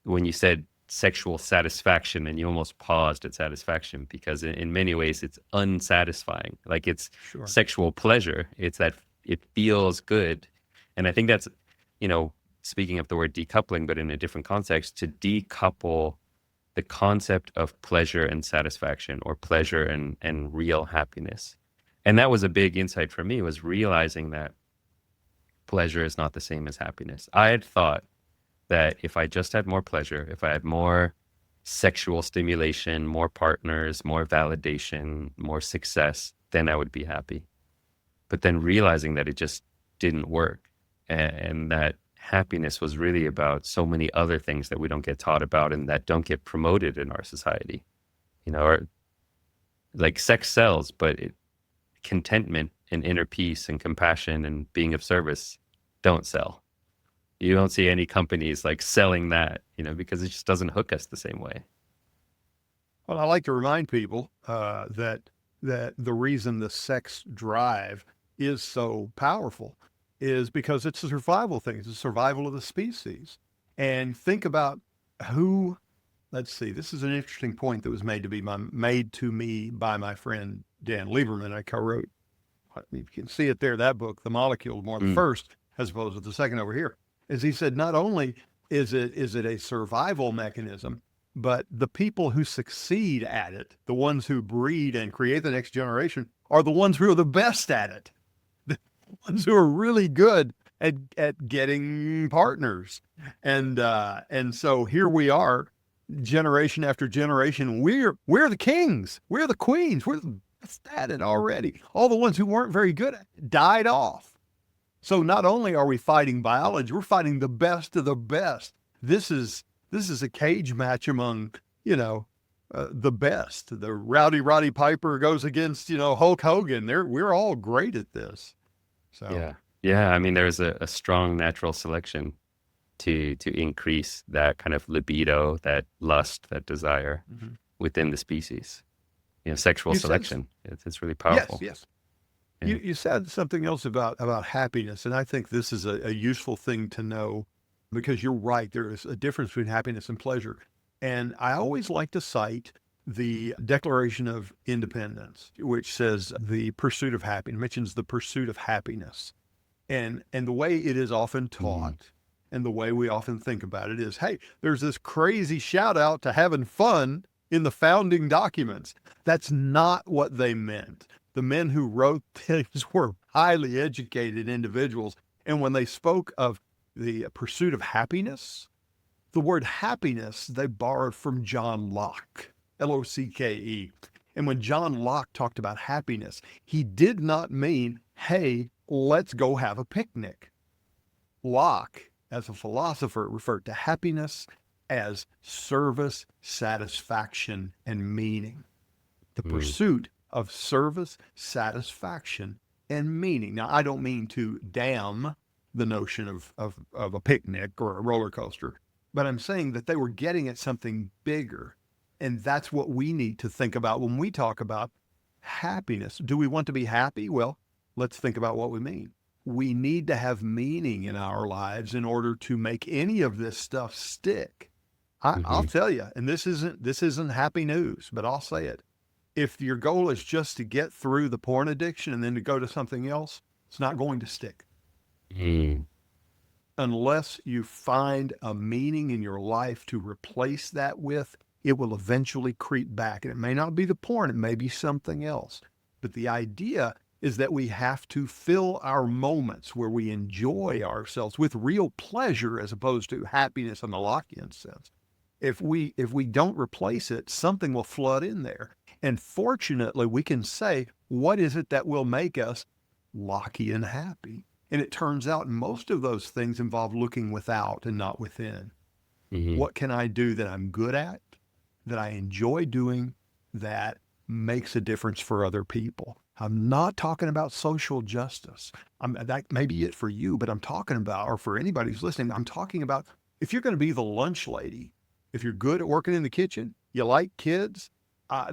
when you said sexual satisfaction and you almost paused at satisfaction because in many ways it's unsatisfying. Like it's Sure. sexual pleasure. It's that it feels good. And I think that's, you know, speaking of the word decoupling, but in a different context, to decouple the concept of pleasure and satisfaction or pleasure and real happiness. And that was a big insight for me, was realizing that pleasure is not the same as happiness. I had thought that if I just had more pleasure, if I had more sexual stimulation, more partners, more validation, more success, then I would be happy. But then realizing that it just didn't work and that happiness was really about so many other things that we don't get taught about and that don't get promoted in our society. You know, or like sex sells, but contentment and inner peace and compassion and being of service don't sell. You don't see any companies like selling that, you know, because it just doesn't hook us the same way. Well, I like to remind people that the reason the sex drive is so powerful is because it's a survival thing. It's a survival of the species. And think about who. Let's see. This is an interesting point that was made to me by my friend Dan Lieberman. I co-wrote. You can see it there. That book, The Molecule, more the Mm, first as opposed to the second over here. As he said, not only is it a survival mechanism, but the people who succeed at it, the ones who breed and create the next generation, are the ones who are the best at it. The ones who are really good at getting partners. And so here we are, generation after generation. We're the kings. We're the queens. We're the best at it already. All the ones who weren't very good at it died off. So not only are we fighting biology, we're fighting the best of the best. This is a cage match among, the best. The Rowdy Piper goes against, Hulk Hogan. We're all great at this. So yeah. Yeah. I mean, there's a strong natural selection to increase that kind of libido, that lust, that desire mhm. within the species. You know, sexual You said, selection. It's really yes, powerful. yes. Yeah. You said something else about happiness, and I think this is a useful thing to know because you're right. There is a difference between happiness and pleasure. And I always like to cite the Declaration of Independence, which says the pursuit of happiness, mentions the pursuit of happiness. And the way it is often Mhm. taught and the way we often think about it is, hey, there's this crazy shout out to having fun in the founding documents. That's not what they meant. The men who wrote these were highly educated individuals. And when they spoke of the pursuit of happiness, the word happiness they borrowed from John Locke, Locke. And when John Locke talked about happiness, he did not mean, hey, let's go have a picnic. Locke, as a philosopher, referred to happiness as service, satisfaction, and meaning. The Mm. pursuit of service, satisfaction, and meaning. Now, I don't mean to damn the notion of a picnic or a roller coaster, but I'm saying that they were getting at something bigger. And that's what we need to think about when we talk about happiness. Do we want to be happy? Well, let's think about what we mean. We need to have meaning in our lives in order to make any of this stuff stick. I'll Hmm. tell you, and this isn't happy news, but I'll say it. If your goal is just to get through the porn addiction and then to go to something else, it's not going to stick. Mm. Unless you find a meaning in your life to replace that with, it will eventually creep back. And it may not be the porn, it may be something else. But the idea is that we have to fill our moments where we enjoy ourselves with real pleasure as opposed to happiness in the Lockean sense. If we don't replace it, something will flood in there. And fortunately, we can say, what is it that will make us Lockean happy? And it turns out most of those things involve looking without and not within. Hmm. What can I do that I'm good at, that I enjoy doing, that makes a difference for other people? I'm not talking about social justice. That may be it for you, but I'm talking about, or for anybody who's listening, I'm talking about if you're going to be the lunch lady, if you're good at working in the kitchen, you like kids,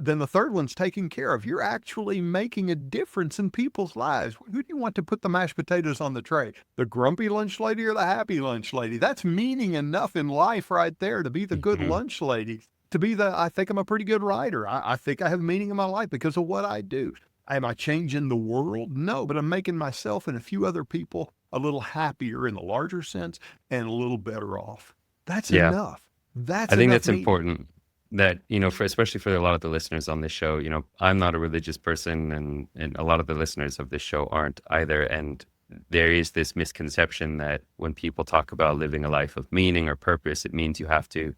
then the third one's taken care of. You're actually making a difference in people's lives. Who do you want to put the mashed potatoes on the tray? The grumpy lunch lady or the happy lunch lady? That's meaning enough in life right there to be the good Hmm. lunch lady, to be I think I'm a pretty good writer. I think I have meaning in my life because of what I do. Am I changing the world? No, but I'm making myself and a few other people a little happier in the larger sense and a little better off. That's Yeah. enough. That's I think enough that's meaning. important that, for especially for a lot of the listeners on this show, I'm not a religious person and a lot of the listeners of this show aren't either. And there is this misconception that when people talk about living a life of meaning or purpose, it means you have to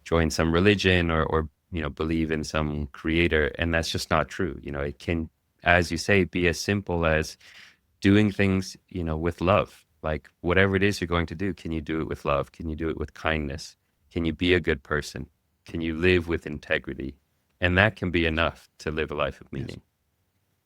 join some religion or believe in some creator. And that's just not true. It can, as you say, be as simple as doing things, with love. Like whatever it is you're going to do, can you do it with love? Can you do it with kindness? Can you be a good person? Can you live with integrity? And that can be enough to live a life of Yes. meaning.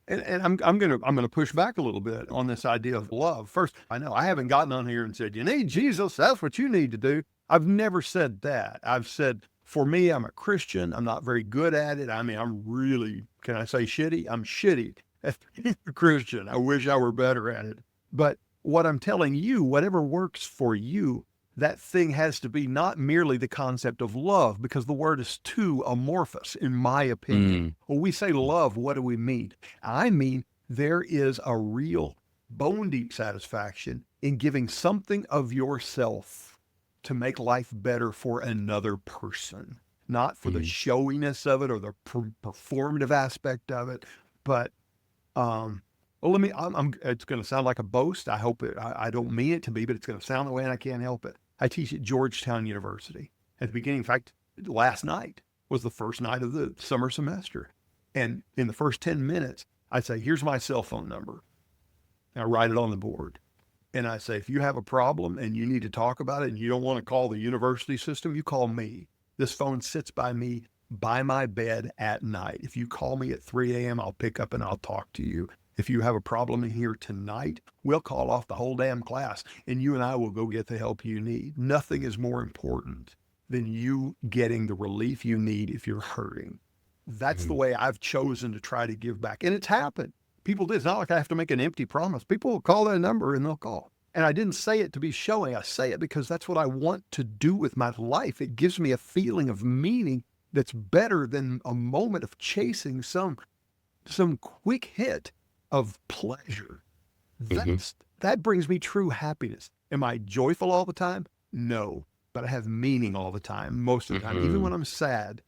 And I'm gonna push back a little bit on this idea of love. First, I know I haven't gotten on here and said, you need Jesus, that's what you need to do. I've never said that. I've said, for me, I'm a Christian. I'm not very good at it. I mean, I'm really, can I say shitty? I'm shitty at being a Christian. I wish I were better at it. But what I'm telling you, whatever works for you, that thing has to be not merely the concept of love, because the word is too amorphous, in my opinion. Mm. When we say love, what do we mean? I mean, there is a real bone deep satisfaction in giving something of yourself to make life better for another person, not for the Mm. showiness of it or the performative aspect of it, but well, let me. It's going to sound like a boast. I hope it. I don't mean it to be, but it's going to sound that way, and I can't help it. I teach at Georgetown University. At the beginning, in fact, last night was the first night of the summer semester, and in the first 10 minutes, I say, "Here's my cell phone number." And I write it on the board, and I say, "If you have a problem and you need to talk about it, and you don't want to call the university system, you call me. This phone sits by me by my bed at night. If you call me at 3 a.m., I'll pick up and I'll talk to you. If you have a problem in here tonight, we'll call off the whole damn class and you and I will go get the help you need. Nothing is more important than you getting the relief you need if you're hurting." That's the Mm. way I've chosen to try to give back. And it's happened. People do. It's not like I have to make an empty promise. People will call that number and they'll call. And I didn't say it to be showing. I say it because that's what I want to do with my life. It gives me a feeling of meaning that's better than a moment of chasing some quick hit of pleasure. Hmm. That brings me true happiness. Am I joyful all the time? No, but I have meaning all the time, most of the time, even Hmm. when I'm sad.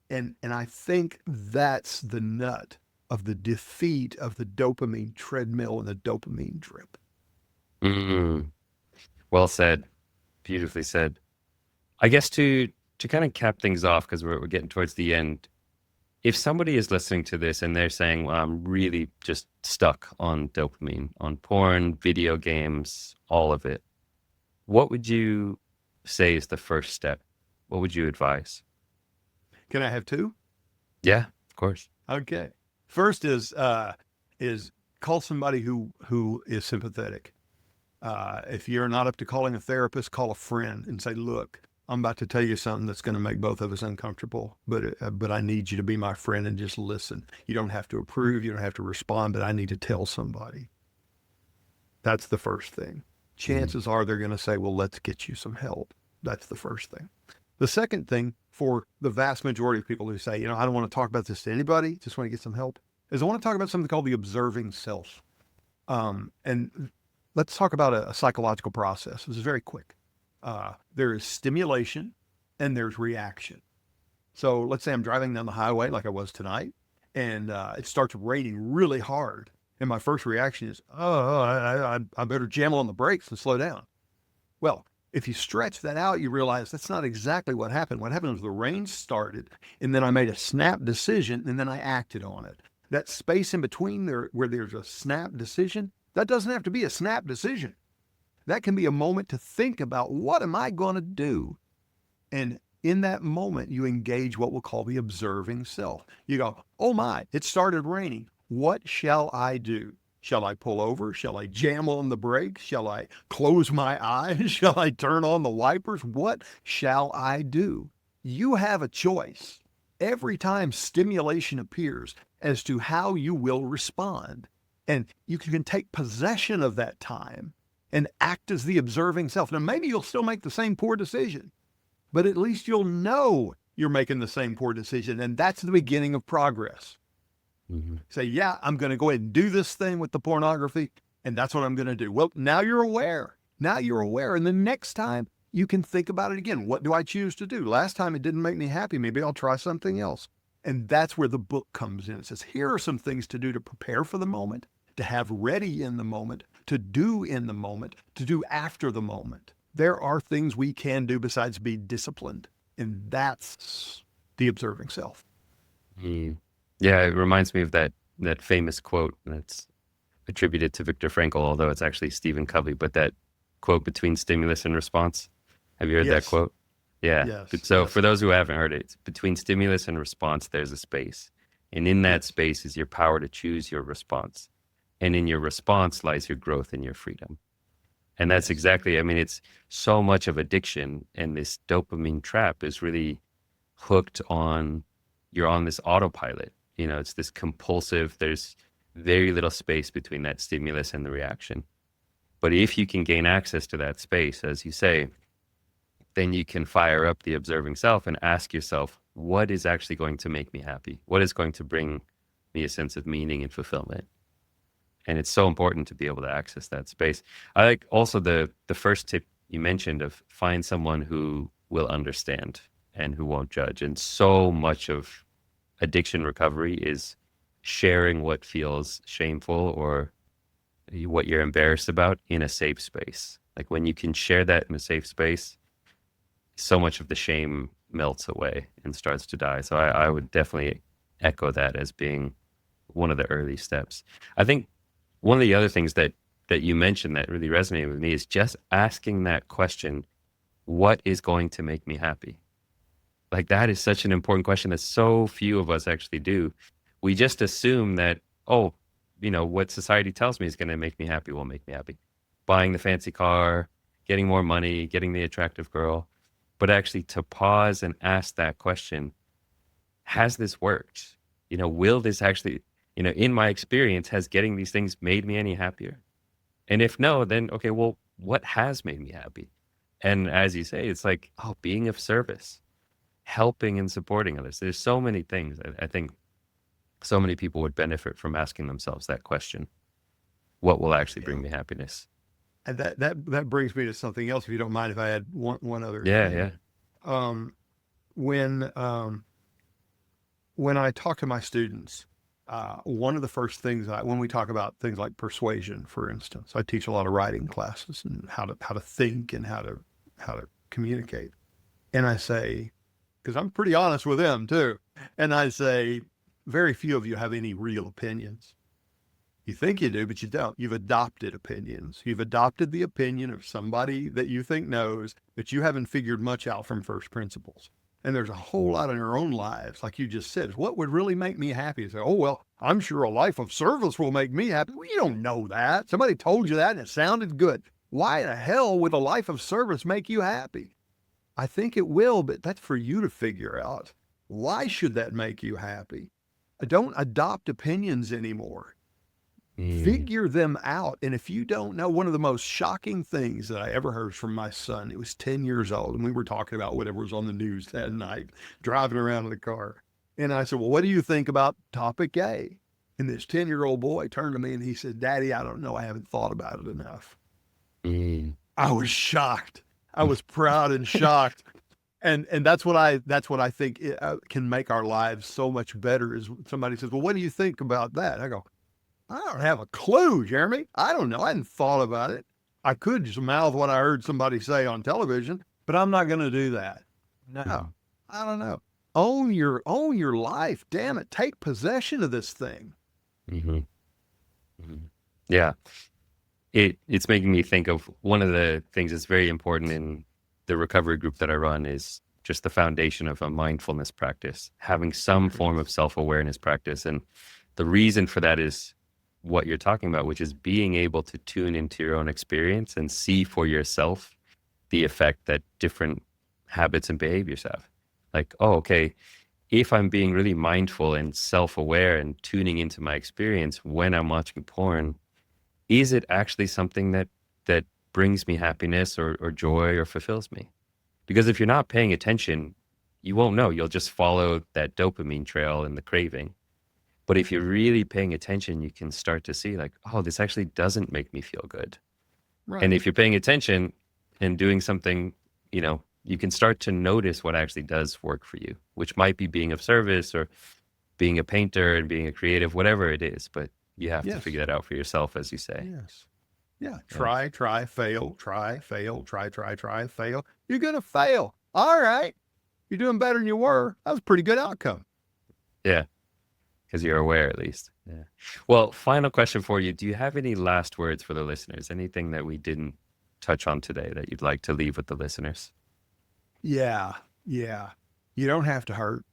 And I think that's the nut of the defeat of the dopamine treadmill and the dopamine drip. Mm, well said. Beautifully said. I guess to kind of cap things off, because we're getting towards the end, if somebody is listening to this and they're saying, well, I'm really just stuck on dopamine, on porn, video games, all of it, what would you say is the first step? What would you advise? Can I have two? Yeah, of course. Okay. First is call somebody who is sympathetic. If you're not up to calling a therapist, call a friend and say, "Look, I'm about to tell you something that's going to make both of us uncomfortable, but I need you to be my friend and just listen. You don't have to approve, you don't have to respond, but I need to tell somebody." That's the first thing. Mm, Chances are they're going to say, "Well, let's get you some help." That's the first thing. The second thing for the vast majority of people who say, I don't want to talk about this to anybody, just want to get some help, is I want to talk about something called the observing self. And let's talk about a psychological process. This is very quick. There is stimulation and there's reaction. So let's say I'm driving down the highway like I was tonight, and it starts raining really hard. And my first reaction is, oh, I better jam on the brakes and slow down. Well, if you stretch that out, you realize that's not exactly what happened. What happened was the rain started, and then I made a snap decision, and then I acted on it. That space in between there, where there's a snap decision, that doesn't have to be a snap decision. That can be a moment to think about, what am I going to do? And in that moment, you engage what we'll call the observing self. You go, oh my, it started raining. What shall I do? Shall I pull over? Shall I jam on the brakes? Shall I close my eyes? Shall I turn on the wipers? What shall I do? You have a choice every time stimulation appears as to how you will respond. And you can take possession of that time and act as the observing self. Now, maybe you'll still make the same poor decision, but at least you'll know you're making the same poor decision. And that's the beginning of progress. mhm. Say, yeah, I'm going to go ahead and do this thing with the pornography, and that's what I'm going to do. Well, now you're aware. Now you're aware. And the next time you can think about it again. What do I choose to do? Last time it didn't make me happy. Maybe I'll try something else. And that's where the book comes in. It says, here are some things to do to prepare for the moment, to have ready in the moment, to do in the moment, to do after the moment. There are things we can do besides be disciplined. And that's the observing self. Mm. Yeah, it reminds me of that famous quote that's attributed to Viktor Frankl, although it's actually Stephen Covey, but that quote, between stimulus and response. Have you heard that Yes, quote? Yeah. yes, So for yes, those who haven't heard it, it's between stimulus and response, there's a space. And in that yes, space is your power to choose your response. And in your response lies your growth and your freedom. And that's yes, exactly, I mean, it's so much of addiction. And this dopamine trap is really hooked on, you're on this autopilot. It's this compulsive, there's very little space between that stimulus and the reaction. But if you can gain access to that space, as you say, then you can fire up the observing self and ask yourself, what is actually going to make me happy? What is going to bring me a sense of meaning and fulfillment? And it's so important to be able to access that space. I like also the first tip you mentioned of find someone who will understand and who won't judge. And so much of addiction recovery is sharing what feels shameful or what you're embarrassed about in a safe space. Like when you can share that in a safe space, so much of the shame melts away and starts to die. So I would definitely echo that as being one of the early steps. I think one of the other things that you mentioned that really resonated with me is just asking that question, what is going to make me happy? Like that is such an important question that so few of us actually do. We just assume that, oh, what society tells me is going to make me happy will make me happy. Buying the fancy car, getting more money, getting the attractive girl. But actually to pause and ask that question, has this worked? Will this actually, in my experience, has getting these things made me any happier? And if no, then okay, well, what has made me happy? And as you say, it's like, oh, being of service, helping and supporting others. There's so many things. I think so many people would benefit from asking themselves that question. What will actually yeah. bring me happiness? And that brings me to something else, if you don't mind, if I add one other Yeah, thing. yeah. Um, when when I talk to my students, one of the first things when we talk about things like persuasion, for instance, I teach a lot of writing classes and how to think and how to communicate. And I say, because I'm pretty honest with them too, and I say, very few of you have any real opinions. You think you do, but you don't. You've adopted opinions. You've adopted the opinion of somebody that you think knows, but you haven't figured much out from first principles. And there's a whole lot in our own lives, like you just said, what would really make me happy? You say, oh, well, I'm sure a life of service will make me happy. Well, you don't know that. Somebody told you that and it sounded good. Why the hell would a life of service make you happy? I think it will, but that's for you to figure out. Why should that make you happy? Don't adopt opinions anymore. Figure them out. And if you don't know, one of the most shocking things that I ever heard from my son, it was 10 years old, and we were talking about whatever was on the news that night, driving around in the car. And I said, well, what do you think about topic A? And this 10-year-old boy turned to me and he said, Daddy, I don't know. I haven't thought about it enough. I was shocked. I was proud and shocked. And that's what I think can make our lives so much better is somebody says, well, what do you think about that? I go, I don't have a clue, Jeremy. I don't know. I hadn't thought about it. I could just mouth what I heard somebody say on television, but I'm not going to do that. No, I don't know. Own your life. Damn it. Take possession of this thing. Yeah. It's making me think of one of the things that's very important in the recovery group that I run is just the foundation of a mindfulness practice, having some form of self-awareness practice. And the reason for that is what you're talking about, which is being able to tune into your own experience and see for yourself the effect that different habits and behaviors have. Like, oh, okay, if I'm being really mindful and self-aware and tuning into my experience when I'm watching porn, is it actually something that brings me happiness or joy or fulfills me? Because if you're not paying attention, you won't know. You'll just follow that dopamine trail and the craving. But if you're really paying attention, you can start to see like, oh, this actually doesn't make me feel good. Right. And if you're paying attention and doing something, you can start to notice what actually does work for you, which might be being of service or being a painter and being a creative, whatever it is. But you have to figure that out for yourself, as you say. Yes. Yeah. Try, fail, try, fail, try, fail. You're going to fail. All right. You're doing better than you were. That was a pretty good outcome. Yeah. Because you're aware, at least. Yeah. Well, final question for you. Do you have any last words for the listeners? Anything that we didn't touch on today that you'd like to leave with the listeners? Yeah. You don't have to hurt.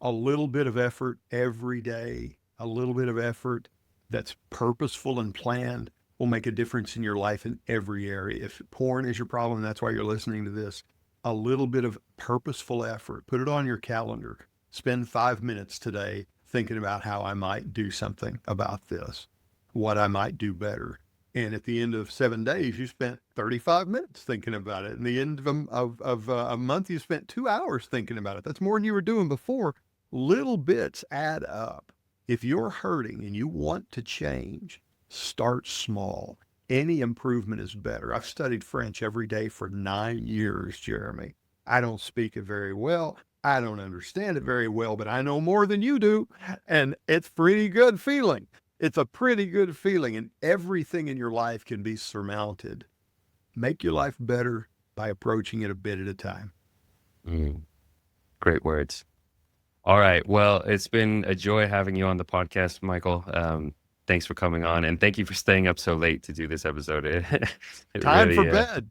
A little bit of effort every day, a little bit of effort that's purposeful and planned will make a difference in your life in every area. If porn is your problem, that's why you're listening to this. A little bit of purposeful effort. Put it on your calendar. Spend 5 minutes today thinking about how I might do something about this, what I might do better. And at the end of 7 days, you spent 35 minutes thinking about it. And the end of a month, you spent 2 hours thinking about it. That's more than you were doing before. Little bits add up. If you're hurting and you want to change, start small. Any improvement is better. I've studied French every day for 9 years, Jeremy. I don't speak it very well. I don't understand it very well, but I know more than you do. And it's pretty good feeling. It's a pretty good feeling, and everything in your life can be surmounted. Make your life better by approaching it a bit at a time. Great words. All right. Well, it's been a joy having you on the podcast, Michael. Thanks for coming on, and thank you for staying up so late to do this episode. Time for bed.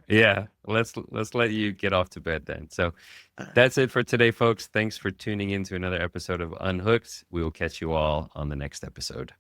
Yeah, let's let you get off to bed then. So that's it for today, folks. Thanks for tuning in to another episode of Unhooked. We will catch you all on the next episode.